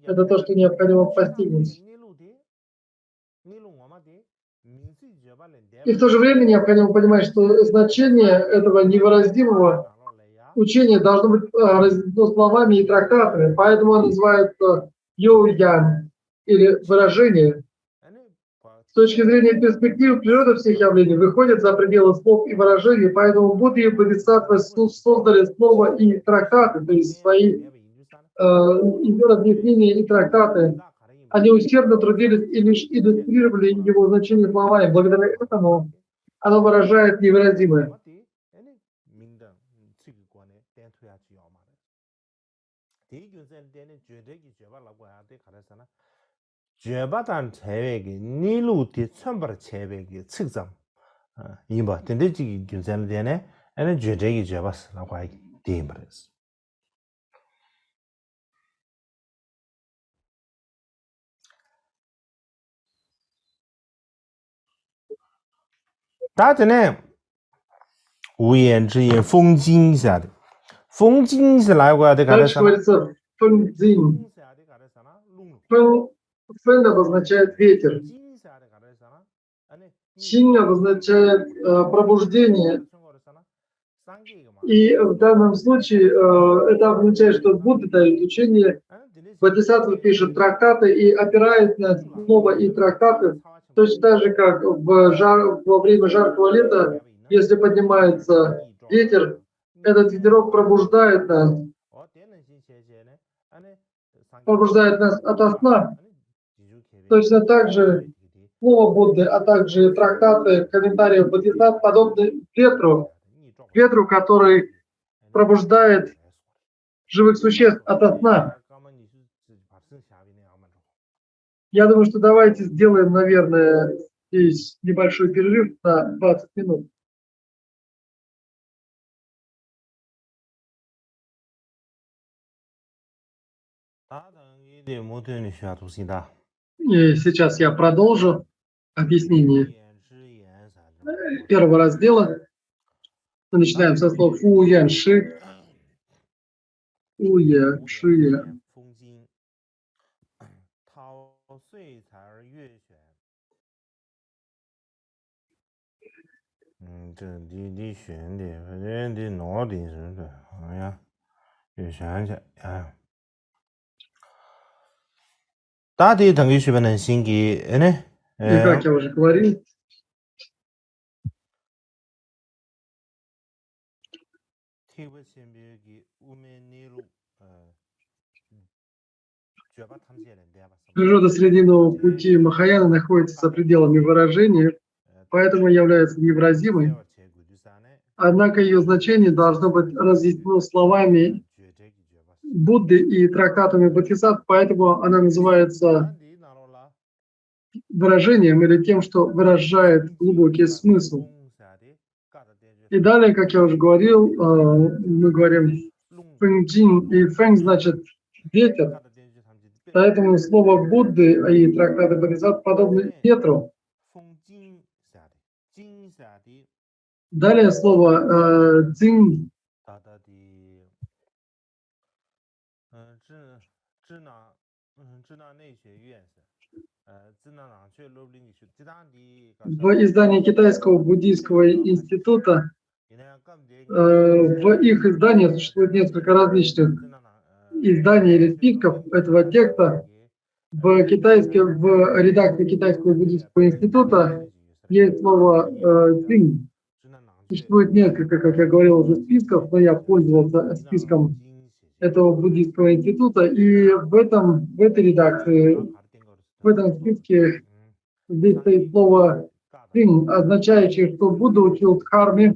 это то, что необходимо постигнуть. И в то же время необходимо понимать, что значение этого невыразимого учения должно быть разъяснено словами и трактатами, поэтому он называется йоу-ян, или выражение. С точки зрения перспективы, природа всех явлений выходит за пределы слов и выражений, поэтому Будда и Бодхисаттвы создали слово и трактаты, то есть свои разъяснения и трактаты. Они усердно трудились и лишь иллюстрировали его значение словами. Благодаря этому оно выражает невыразимое. 죄바단 제외기 니루티 천벌 제외기 측정 이봐 된대지기 균선을 되네 에는 죄제기 죄바스라고 하기 되면서 다전에 우연之言风景下的风景是来过的 Дальше говорится фэнцзинь. Фэн обозначает ветер. Синь обозначает пробуждение. И в данном случае это означает, что Будда дает учение, Бодхисаттва пишет трактаты и опирает на слово и трактаты, точно так же, как во время жаркого лета, если поднимается ветер, этот ветерок пробуждает нас ото сна. Точно так же слово Будды, а также трактаты, комментарии Бодхисаттв подобны ветру, который пробуждает живых существ ото сна. Я думаю, что давайте сделаем, наверное, здесь небольшой перерыв на 20 минут. И сейчас я продолжу объяснение первого раздела. Мы начинаем со слов фу ян ши, у я ши я. И как я уже говорил, природа срединного пути Махаяны находится за пределами выражения, поэтому является невыразимой. Однако ее значение должно быть разъяснено словами Будды и трактатами Бодхисаттв, поэтому она называется выражением или тем, что выражает глубокий смысл. И далее, как я уже говорил, мы говорим фэнджин, и фэнг значит ветер. Поэтому слово Будды и трактаты Бодхисаттв подобны ветру. Далее слово цинь. В издании Китайского буддийского института, в их издании существует несколько различных изданий или списков этого текста. В редакции Китайского буддийского института есть слово «цинь». Существует несколько, как я говорил, уже списков, но я пользовался списком этого буддийского института. И в этой редакции, в этом списке здесь стоит слово «цинь», означающее, что Будда учил дхарме.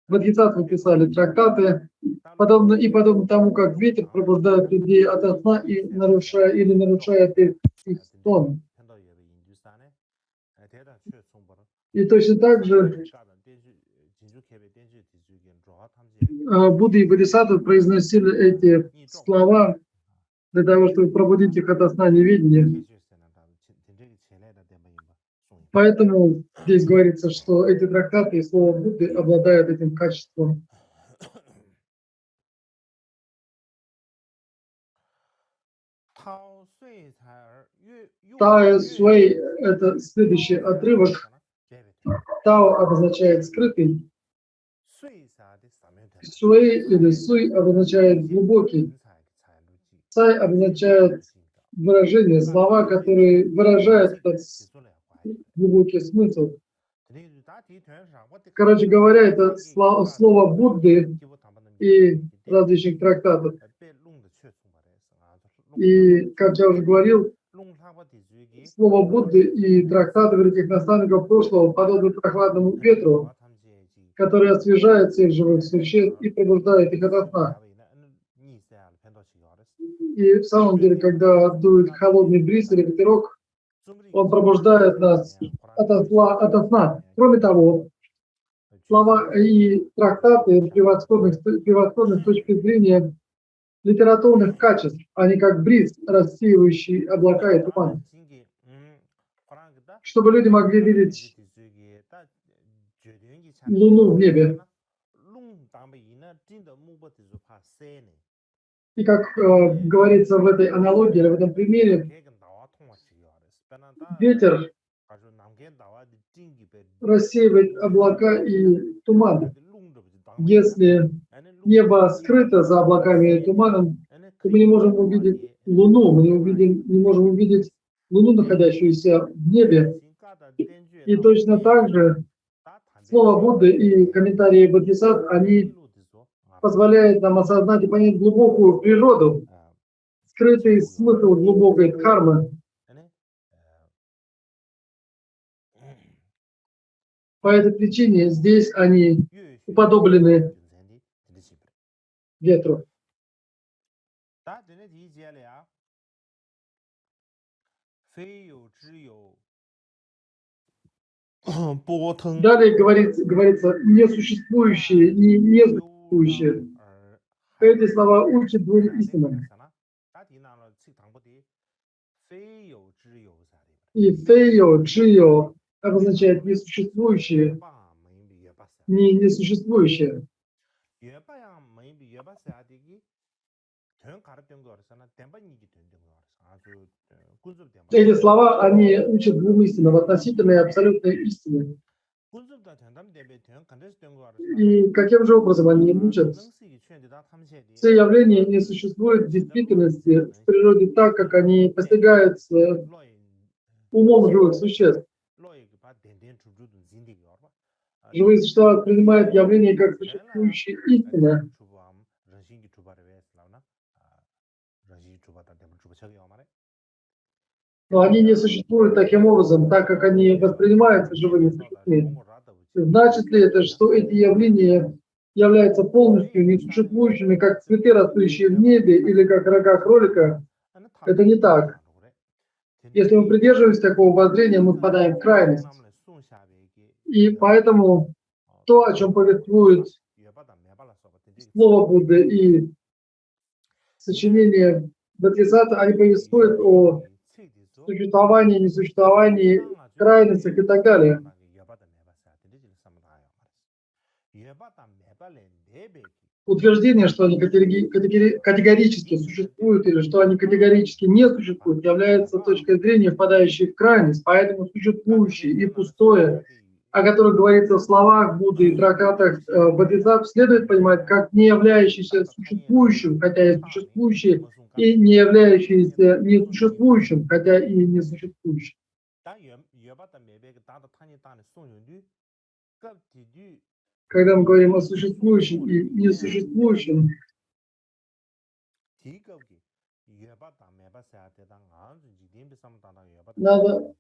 Бодхисаттвы писали трактаты, подобно тому, как ветер пробуждает людей ото сна и нарушает их сон. И точно так же Будда и Бодхисаттвы произносили эти слова для того, чтобы пробудить их ото сна неведения. Поэтому здесь говорится, что эти трактаты и слово Будды обладают этим качеством. Тао Суэй – это следующий отрывок. Тао обозначает скрытый. Суэй или Суй обозначает глубокий. Цай обозначает выражение, слова, которые выражают этот глубокий смысл. Короче говоря, это слово Будды и различных трактатов. И, как я уже говорил, слово Будды и трактаты великих наставников прошлого подобны прохладному ветру, который освежает всех живых существ и пробуждает их ото сна. И в самом деле, когда дует холодный бриз или ветерок, он пробуждает нас ото сна. Кроме того, слова и трактаты превосходны с точки зрения литературных качеств, они как бриз, рассеивающий облака и туман. Чтобы люди могли видеть Луну в небе. И как говорится в этой аналогии, или в этом примере, ветер рассеивает облака и туман. Если небо скрыто за облаками и туманом, то мы не можем увидеть Луну, мы не можем увидеть Луну, находящуюся в небе. И точно так же слово Будды и комментарии Бодхисаттв, они позволяют нам осознать и понять глубокую природу, скрытый смысл глубокой дхармы. По этой причине здесь они уподоблены ветру. Далее говорится несуществующее, несуществующее. Эти слова учат двум истинам. И фейо, чио обозначает несуществующее, несуществующее. Эти слова, они учат двум истинам, относительной и абсолютной истины. И каким же образом они учат? Все явления не существуют в действительности, в природе так, как они постигаются умом живых существ. Живые существа воспринимают явления как существующие истины. Но они не существуют таким образом, так как они воспринимаются живыми существами. Значит ли это, что эти явления являются полностью несуществующими, как цветы, растущие в небе, или как рога кролика? Это не так. Если мы придерживаемся такого воззрения, мы впадаем в крайность. И поэтому то, о чем повествует слово Будды и сочинение Бодхисаттвы, они повествуют о существовании, несуществовании, крайностях и так далее. Утверждение, что они категорически существуют или что они категорически не существуют, является точкой зрения, впадающей в крайность. Поэтому существующее и пустое, о которых говорится в словах Будды и трактатах Бодхисаттв, следует понимать как не являющийся существующим, хотя и существующий, и не являющийся несуществующим, хотя и несуществующим. Когда мы говорим о существующем и несуществующем, надо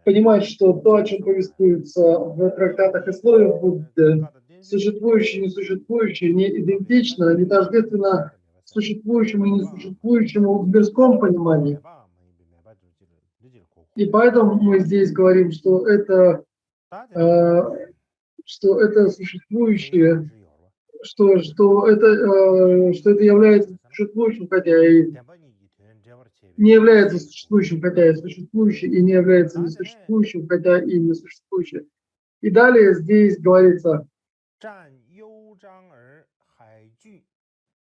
понимать, что то, о чем повествуется в трактатах и словах Будды, существующее и несуществующее не идентично, не тождественно существующему и несуществующему в мирском понимании. И поэтому мы здесь говорим, что это существующее, что это является существующим, хотя и не является существующим, хотя и существующий, и не является несуществующим, хотя и несуществующий. И далее здесь говорится,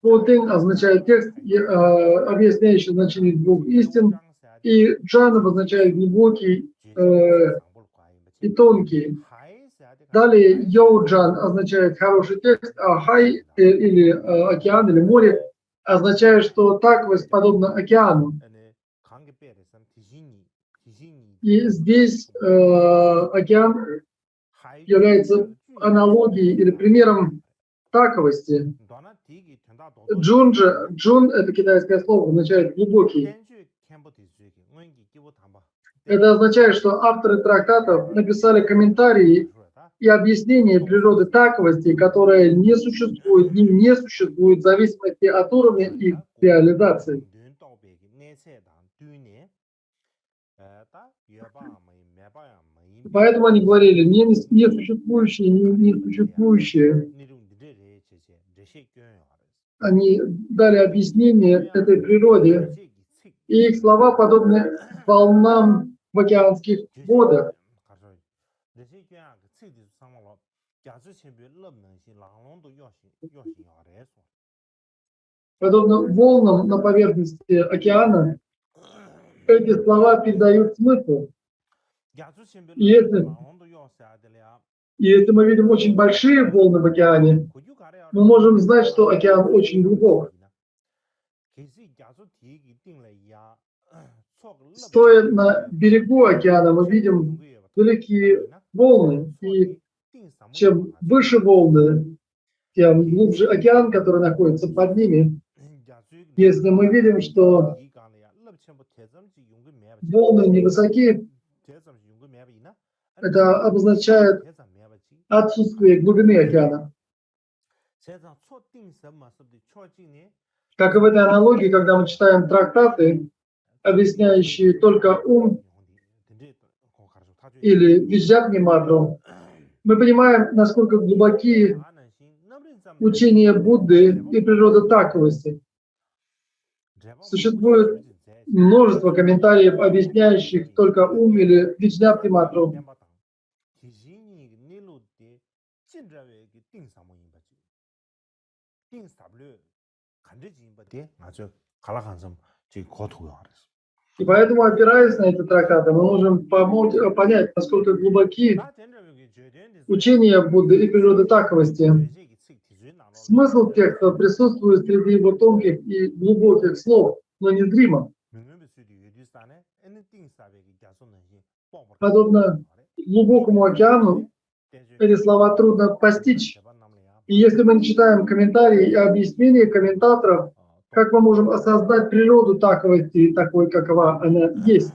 Путин означает текст, объясняющий значение двух истин, и Джан обозначает глубокий и тонкий. Далее Йоуджан означает хороший текст, а Хай или океан или море означает, что таковость подобна океану. И здесь океан является аналогией или примером таковости. Джун это китайское слово, означает глубокий. Это означает, что авторы трактатов написали комментарии и объяснение природы таковости, которая не существует в зависимости от уровня их реализации. Поэтому они говорили несуществующее, несуществующее. Они дали объяснение этой природе, и их слова подобны волнам в океанских водах. Подобно волнам на поверхности океана, эти слова передают смысл. И если мы видим очень большие волны в океане, мы можем знать, что океан очень глубок. Стоя на берегу океана, мы видим великие волны, и чем выше волны, тем глубже океан, который находится под ними. Если мы видим, что волны невысоки, это обозначает отсутствие глубины океана. Как и в этой аналогии, когда мы читаем трактаты, объясняющие только ум или Виджнапниматру, мы понимаем, насколько глубоки учения Будды и природа таковости. Существует множество комментариев, объясняющих только ум или Виджнапниматру. И поэтому, опираясь на эти трактаты, мы можем понять, насколько глубоки учения Будды и природа таковости. Смысл текста присутствует среди его тонких и глубоких слов, но незримо. Подобно глубокому океану, эти слова трудно постичь. И если мы не читаем комментарии и объяснения комментаторов, как мы можем осознать природу таковости такой, какова она есть?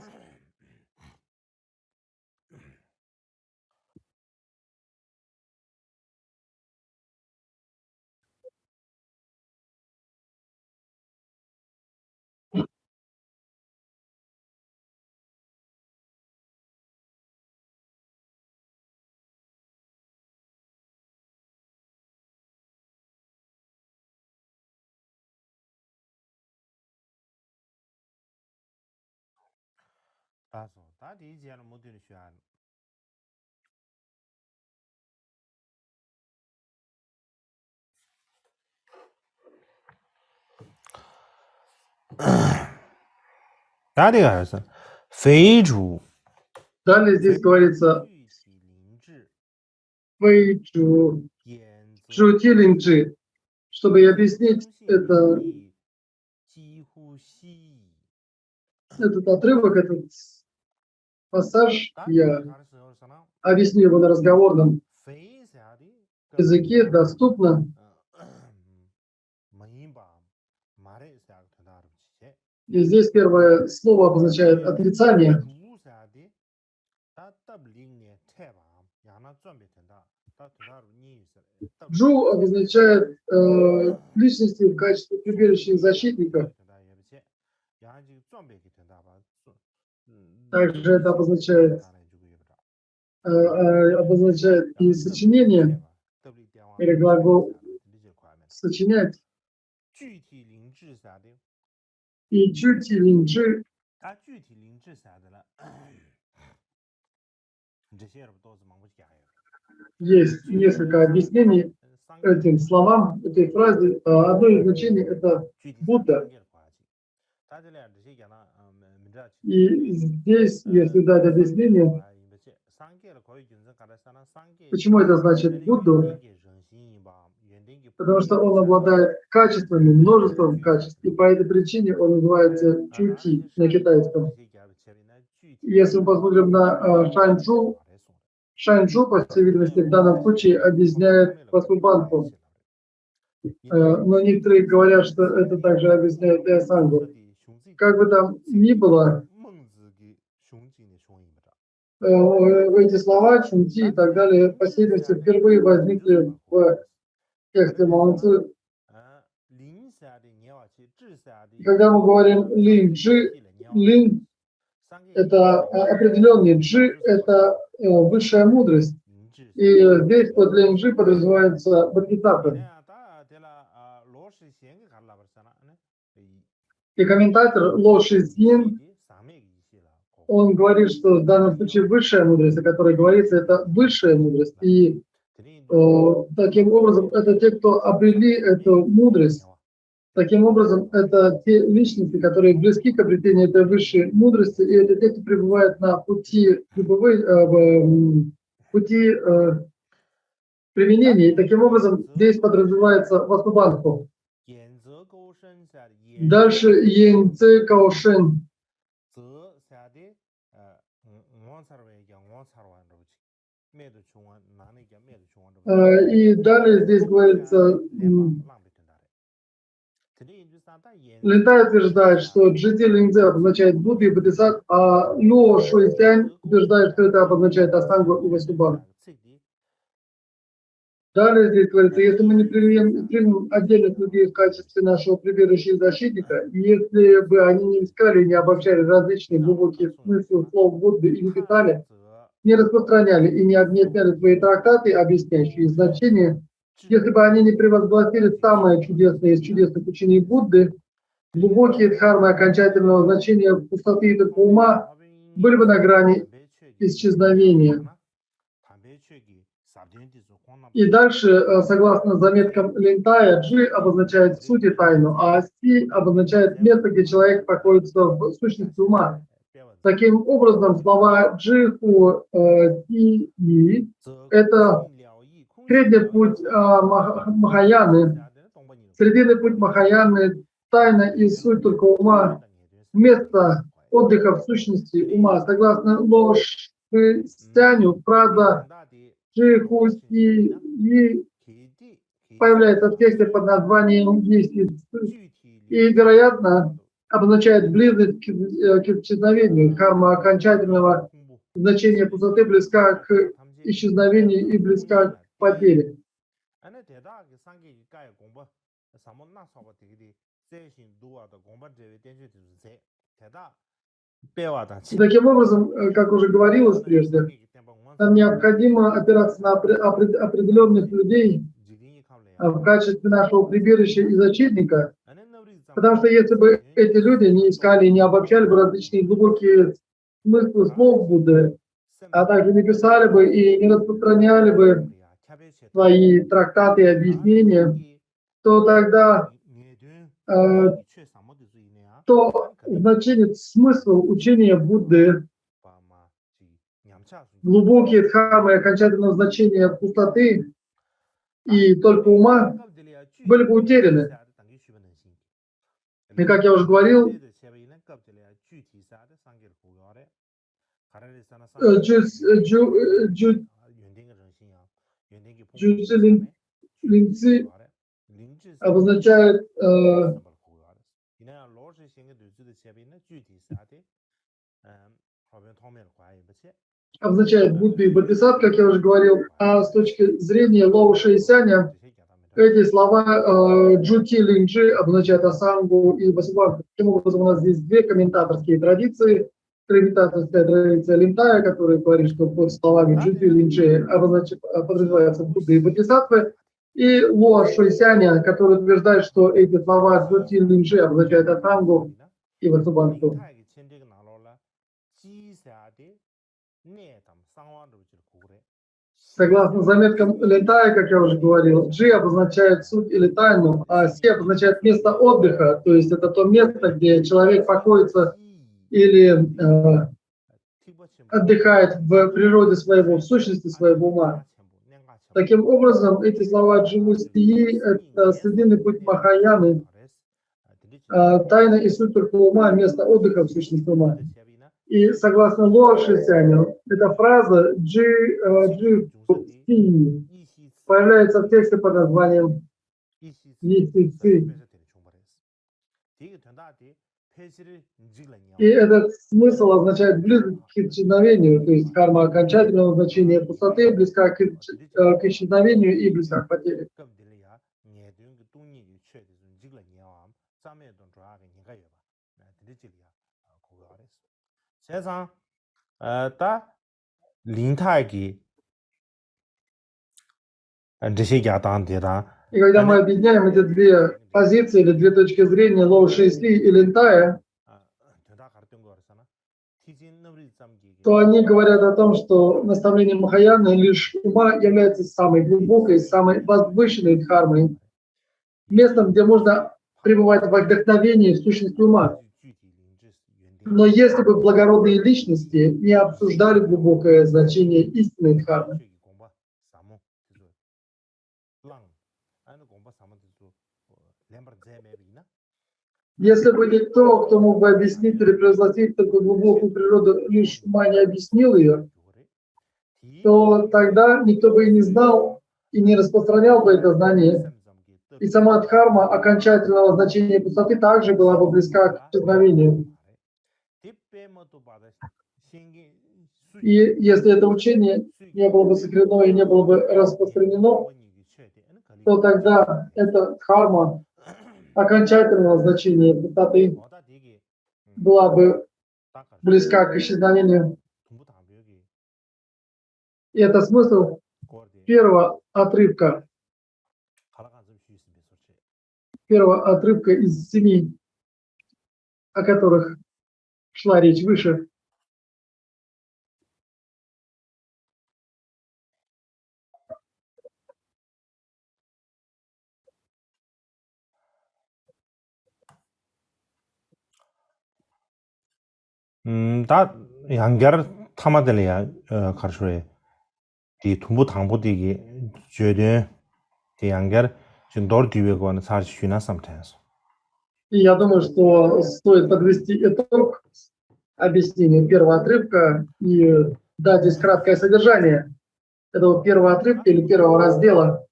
Далее здесь говорится Фэйчу Чутилинджи. Чтобы объяснить этот отрывок, этот пассаж, я объясню его на разговорном языке, доступно. И здесь первое слово обозначает отрицание. Джу обозначает личности в качестве прибежища и защитника. Также это обозначает и сочинение, или глагол сочинять. И чути линджи Есть несколько объяснений этим словам, этой фразе. Одно из значений – это Будда. И здесь, если дать объяснение, почему это значит Будду, потому что он обладает качествами, множеством качеств, и по этой причине он называется Чути на китайском. Если мы посмотрим на Шанчжу, по всей видимости, в данном случае объясняет Васубанху. Но некоторые говорят, что это также объясняет и Асангу. Как бы там ни было, эти слова, Чунти и так далее, по всей видимости, впервые возникли в тексте Маунцзы. Когда мы говорим лин-джи, лин – это определенный, джи – это высшая мудрость. И здесь под лин-джи подразумевается бодхисаттва. И комментатор Ло Шизьин, он говорит, что в данном случае высшая мудрость, о которой говорится, это высшая мудрость. И таким образом, это те, кто обрели эту мудрость. Таким образом, это те личности, которые близки к обретению этой высшей мудрости, и это те, кто пребывает на пути применения. И таким образом, здесь подразумевается Васубанху. Дальше Яньцэ Каошен. И далее здесь говорится, Линтай утверждает, что Джити Линдзе обозначает Будду и Бодхисаттв, а Ло Шуйсянь утверждает, что это обозначает Асангу и Васубан. Далее здесь говорится, если мы не примем отдельных людей в качестве нашего прибежища и защитника, и если бы они не искали и не обобщали различные глубокие смыслы слов Будды и не питали, не распространяли и не отняли свои трактаты, объясняющие их значение, если бы они не превозгласили самое чудесное из чудесных учений Будды, глубокие дхармы окончательного значения пустоты и только ума были бы на грани исчезновения. И дальше, согласно заметкам Линтая, Джи обозначает суть и тайну, а Си обозначает место, где человек находится в сущности ума. Таким образом, слова Джиху, Ти и это средний путь Махаяны, срединный путь Махаяны, тайна и суть только ума, место отдыха в сущности ума. Согласно Ло Шисяню, фраза Джиху Си и появляется в тексте под названием «Есть и, вероятно, обозначает близость к исчезновению. Карма окончательного значения пустоты близка к исчезновению и близка к потере. Таким образом, как уже говорилось прежде, нам необходимо опираться на определенных людей в качестве нашего прибежища и защитника, потому что если бы эти люди не искали и не обобщали бы различные глубокие смыслы слов Будды, а также не писали бы и не распространяли бы свои трактаты и объяснения, то тогда то значение, смысл учения Будды, глубокие дхармы окончательного значения пустоты и только ума были бы утеряны. И как я уже говорил, Линци обозначает Будду и Бодхисаттв, как я уже говорил, а с точки зрения Лоу Шэйсяня, эти слова Джути Линджи обозначают Асангу и Васубанху. Таким образом, у нас здесь две комментаторские традиции. Комментаторская традиция Линтая, которая говорит, что под словами Джути Линджи подразумеваются Будды и Бодхисаттвы, и Ло Шуйсяня, который утверждает, что эти слова Джути Линджи обозначают Асангу и Васубанху. Согласно заметкам Лентая, как я уже говорил, G обозначает суть или тайну, а C обозначает место отдыха, то есть это то место, где человек покоится или отдыхает в природе своего, в сущности своего ума. Таким образом, эти слова Дживустии – это срединный путь Махаяны, тайна и суть только ума, место отдыха в сущности ума. И согласно Лоа Шисяню, эта фраза Дживустии появляется в тексте под названием Нисици. И этот смысл означает близость к исчезновению, то есть карма окончательного значения пустоты, близка к исчезновению и близка к потере. 实际上，它林泰给这些亚当的啦， И когда мы объединяем эти две позиции или две точки зрения Лоу Шисли и Лентая, то они говорят о том, что наставление Махаяны лишь ума является самой глубокой, самой возвышенной дхармой, местом, где можно пребывать в вдохновении в сущности ума. Но если бы благородные личности не обсуждали глубокое значение истинной дхармы, если бы никто, кто мог бы объяснить или превозносить такую глубокую природу, лишь ума не объяснил ее, то тогда никто бы и не знал и не распространял бы это знание. И сама дхарма окончательного значения пустоты также была бы близка к исчезновению. И если это учение не было бы сокрено и не было бы распространено, то тогда эта дхарма окончательного значения пустоты была бы близка к исчезновению. И это смысл первого отрывка из 7, о которых шла речь выше. 다 양결 타마들이야 가르쳐래. 이 tumbu 당부 되게 죄된 이 양결 지금 널 뒤에 거는 사실 쉬나 sometimes. И я думаю, что стоит подвести итог объяснению первого отрывка и дать здесь краткое содержание этого первого отрывка или первого раздела.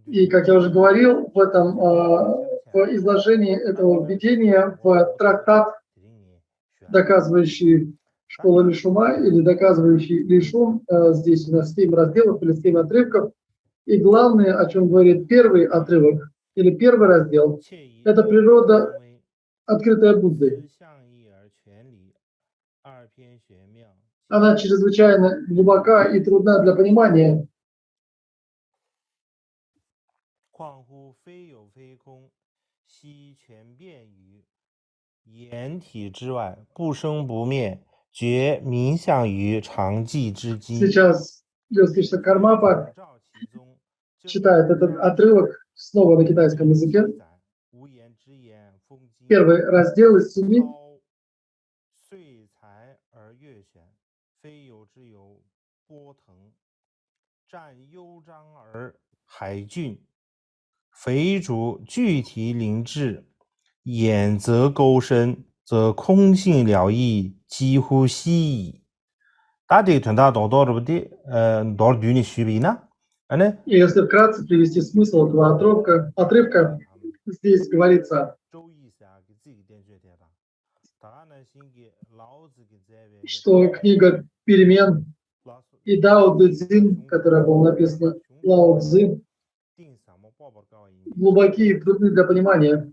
И, как я уже говорил, в этом в изложении этого введения в трактат, доказывающий школу Лишума или доказывающий Лишум, здесь у нас 7 разделов или 7 отрывков. И главное, о чем говорит первый отрывок или первый раздел, это природа, открытая Буддой. Она чрезвычайно глубока и трудна для понимания. Сейчас Йоскишта Кармапа читает этот отрывок снова на китайском языке. Первый раздел из 7. 非主具体灵智，眼则勾深，则空性了义，几乎悉矣。大家听到多了不的，多了你学不呢？И если вкратце привести смысл этого отрывка, здесь говорится, что книга перемен и Дао Дэ Цзин, которая была написана Лао Цзы, глубокие и трудны для понимания.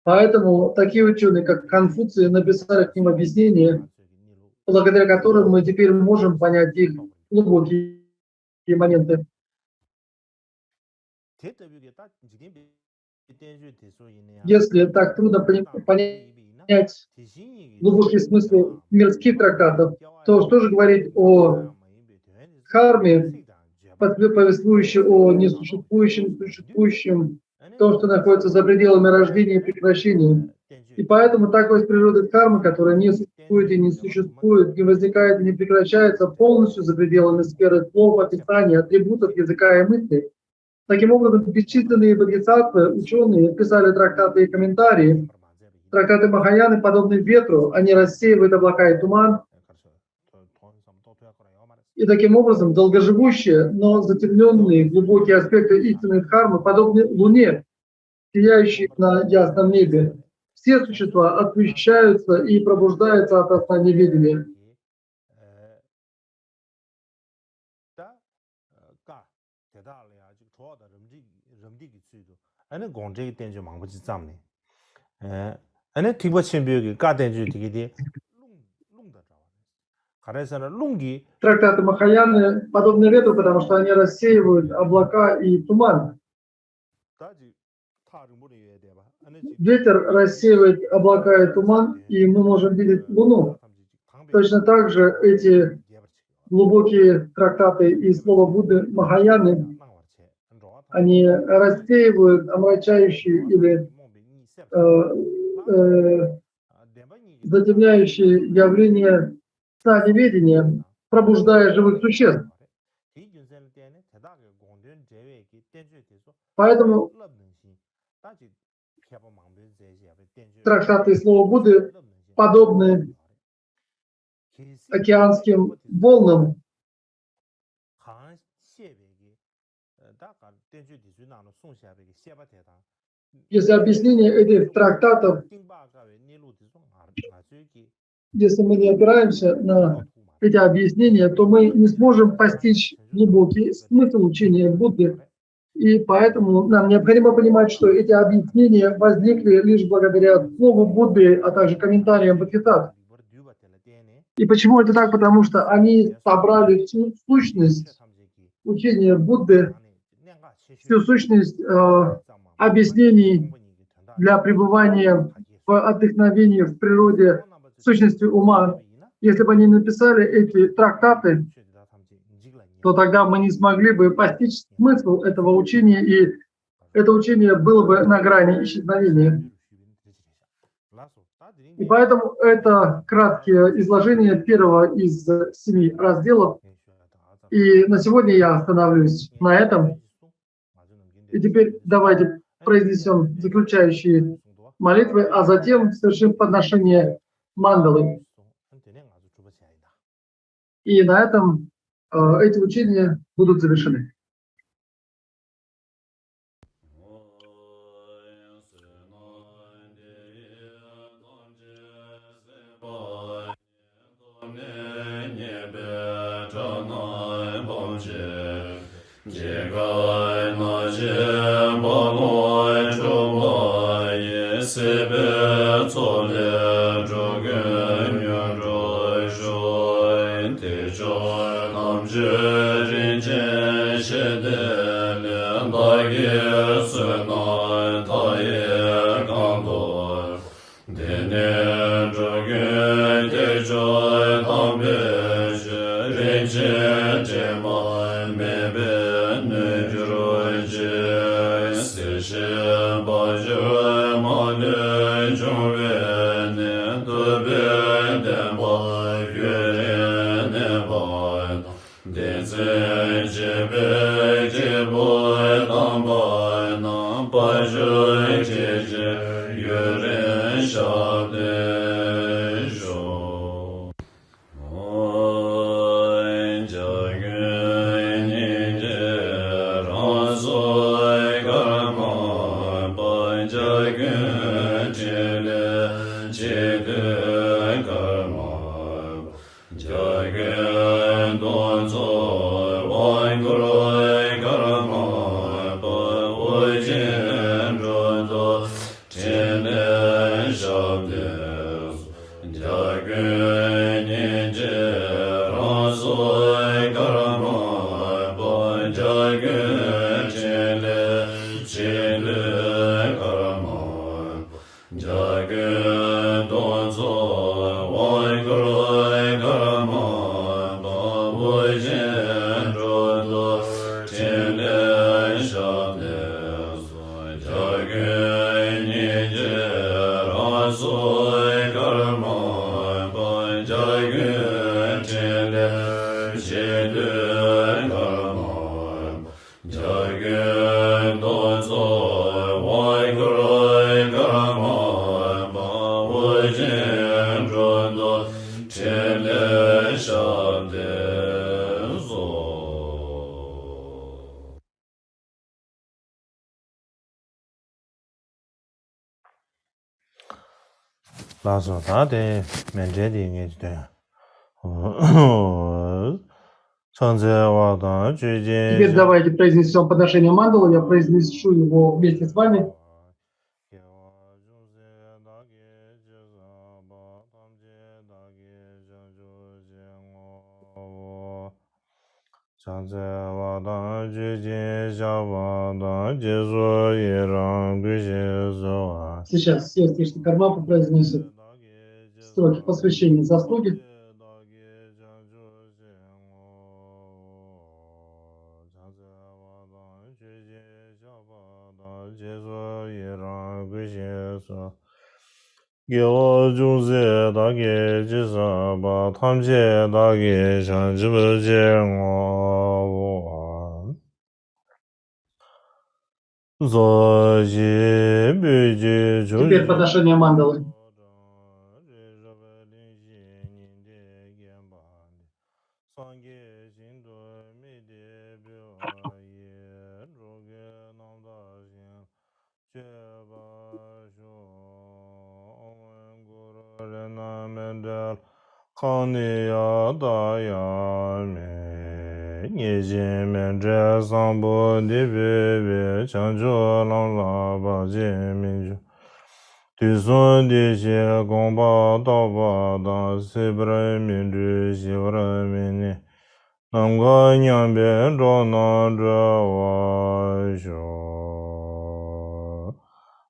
Поэтому такие ученые, как Конфуций, написали к ним объяснения, благодаря которым мы теперь можем понять их глубокие моменты. Если так трудно понять глубокий смысл мирских трактатов, то что же говорить о дхарме, повествующей о несуществующем, существующем, том, что находится за пределами рождения и прекращения. И поэтому такой из природы дхармы, которая не существует и не существует, не возникает и не прекращается полностью за пределами сферы слов, описаний, атрибутов языка и мысли. Таким образом, бесчисленные бодхисаттвы, ученые, писали трактаты и комментарии. Трактаты Махаяны подобны ветру, они рассеивают облака и туман. И таким образом, долгоживущие, но затемненные глубокие аспекты истинной дхармы подобны луне, сияющей на ясном небе. Все существа освещаются и пробуждаются от сна неведения. Трактаты Махаяны подобны ветру, потому что они рассеивают облака и туман. Ветер рассеивает облака и туман, и мы можем видеть Луну. Точно так же эти глубокие трактаты и слова Будды Махаяны, они рассеивают омрачающие или затемняющие явления сна неведения, пробуждая живых существ. Поэтому трактаты и слова Будды подобны океанским волнам. Если объяснение этих трактатов, если мы не опираемся на эти объяснения, то мы не сможем постичь глубокий смысл учения Будды. И поэтому нам необходимо понимать, что эти объяснения возникли лишь благодаря слову Будды, а также комментариям бодхисаттв. И почему это так? Потому что они собрали всю сущность учения Будды, всю сущность объяснений для пребывания в отдохновении в природе сущности ума. Если бы они написали эти трактаты, то тогда мы не смогли бы постичь смысл этого учения, и это учение было бы на грани исчезновения. И поэтому это краткое изложение первого из 7 разделов. И на сегодня я остановлюсь на этом. И теперь давайте произнесем заключающие молитвы, а затем совершим подношение мандалы. И на этом эти учения будут завершены. Chile, 라서다데 면제딩에 돼. Теперь давайте произнесем подношение мандалы. Я произнесу его вместе с вами. Сейчас все стишки Кармапа произнесут строки посвящения заслуги. Теперь подношение мандалы.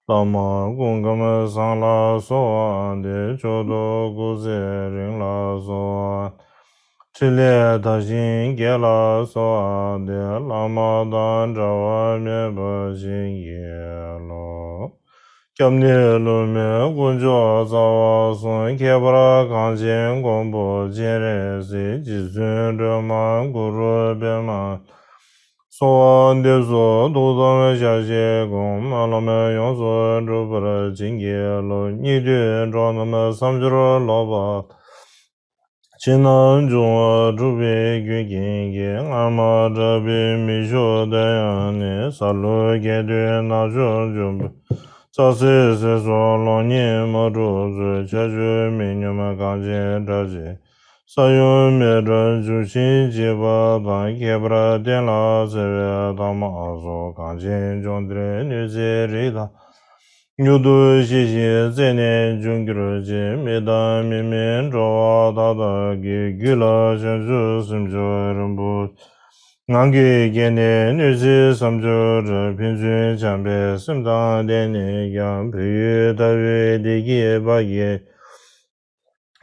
Lama gungam sang la soan de chodo guze ring la soan chile dashin ge la soan de lama dan jawa me ba shin ye lo kyamne lo me gunjo zawa son kebra kanjin gombo jere se jizun de man guru be man 소원 대소 도담의 자제공 알람의 용서 주부를 징계로 니들 전함의 삼주를 로바 지난 중어 주비 귀긴게 아마 저비 미쇼대안에 살로게 된 나주 좀 자세세소 로니 모두즈 제주 미녀마 가제 자제 사유메르 주신지바 단케브라 델라세베 다마소 간진 존드레 뉴제리다 뉴도 시시 제네 중그르지 메다 미멘 조다다 기글라 전주 심조름부 난게 게네 뉴지 삼조르 빈준 잠베 심다데네 양 비다웨 디게 바게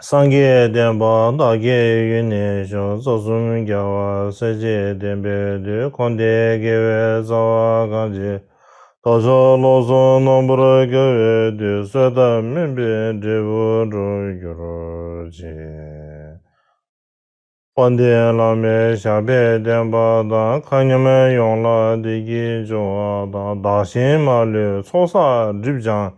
상계 denpa dage yune shon sosum gyawa seje denpe de konde gewe zawa ganji taja lozo nombra gewe de seda mimbe devu ro yoroji konde lame shabe denpa da kanyame yongla digi jowa da dashin mali sosa ribjan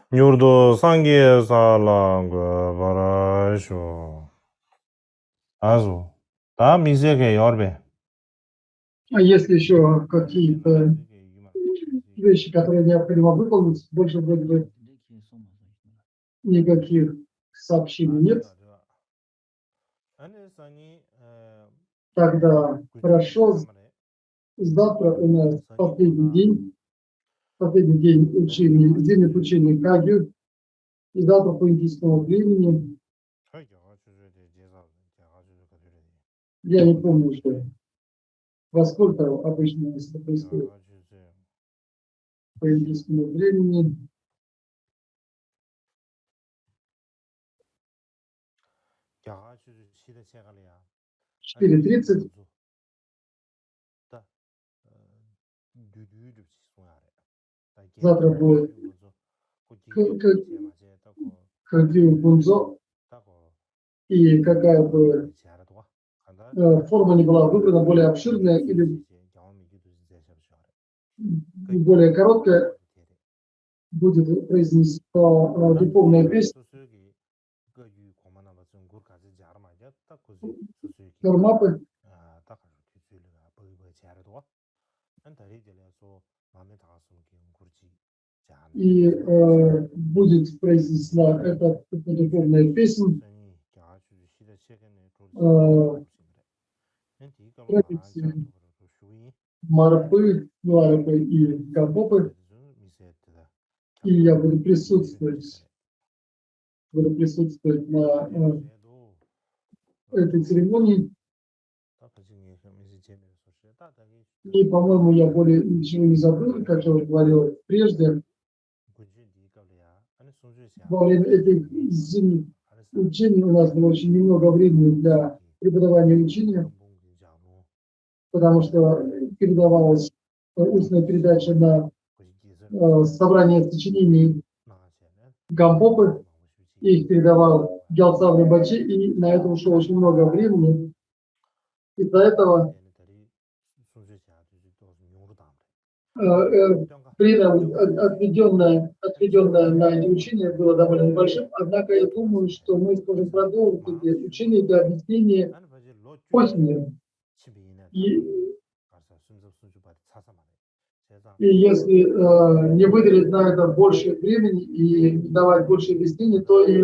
Нюрдо санге саланго барашо. Азу. Да, мизеге yorbe. А если еще какие-то вещи, которые необходимо выполнить, больше вроде бы никаких сообщений нет. Тогда хорошо. Завтра у нас последний день учения, зимних учений Кагю, и завтра по индийскому времени. Я не помню, что во сколько обычно это происходит по индийскому времени. В 4:30. Завтра будет Кагю Бунзо. И какая бы форма не была выбрана, более обширная или более короткая, будет произнесена духовная песня Кармапы. И будет произнесена эта духовная песня традиции Марпы, Нуарапы и Гампопы. И я буду присутствовать на этой церемонии. И, по-моему, я более ничего не забыл, как я уже говорил прежде. Во время этих зимних учений у нас было очень немного времени для преподавания учения, потому что передавалась устная передача на собрание сочинений Гампопы, их передавал Гялсав Рибачи, и на это ушло очень много времени. Из-за этого время, отведенное на эти учения, было довольно небольшим, однако я думаю, что мы сможем продолжить эти учения для объяснения осенью. И если не выделить на это больше времени и не давать больше объяснений, то и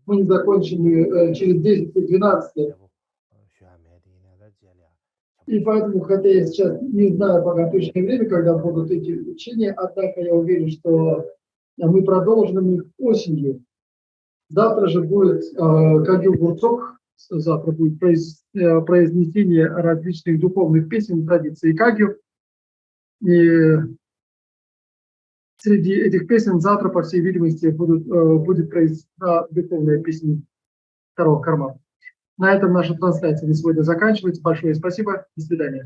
мы не закончим через 10-12 лет. И поэтому, хотя я сейчас не знаю пока точное время, когда будут эти учения, однако я уверен, что мы продолжим их осенью. Завтра же будет Кагил Бурцок, завтра будет произнесение различных духовных песен традиции Кагил. И среди этих песен завтра, по всей видимости, будет произнесена духовная песня второго карма. На этом наша трансляция на сегодня заканчивается. Большое спасибо. До свидания.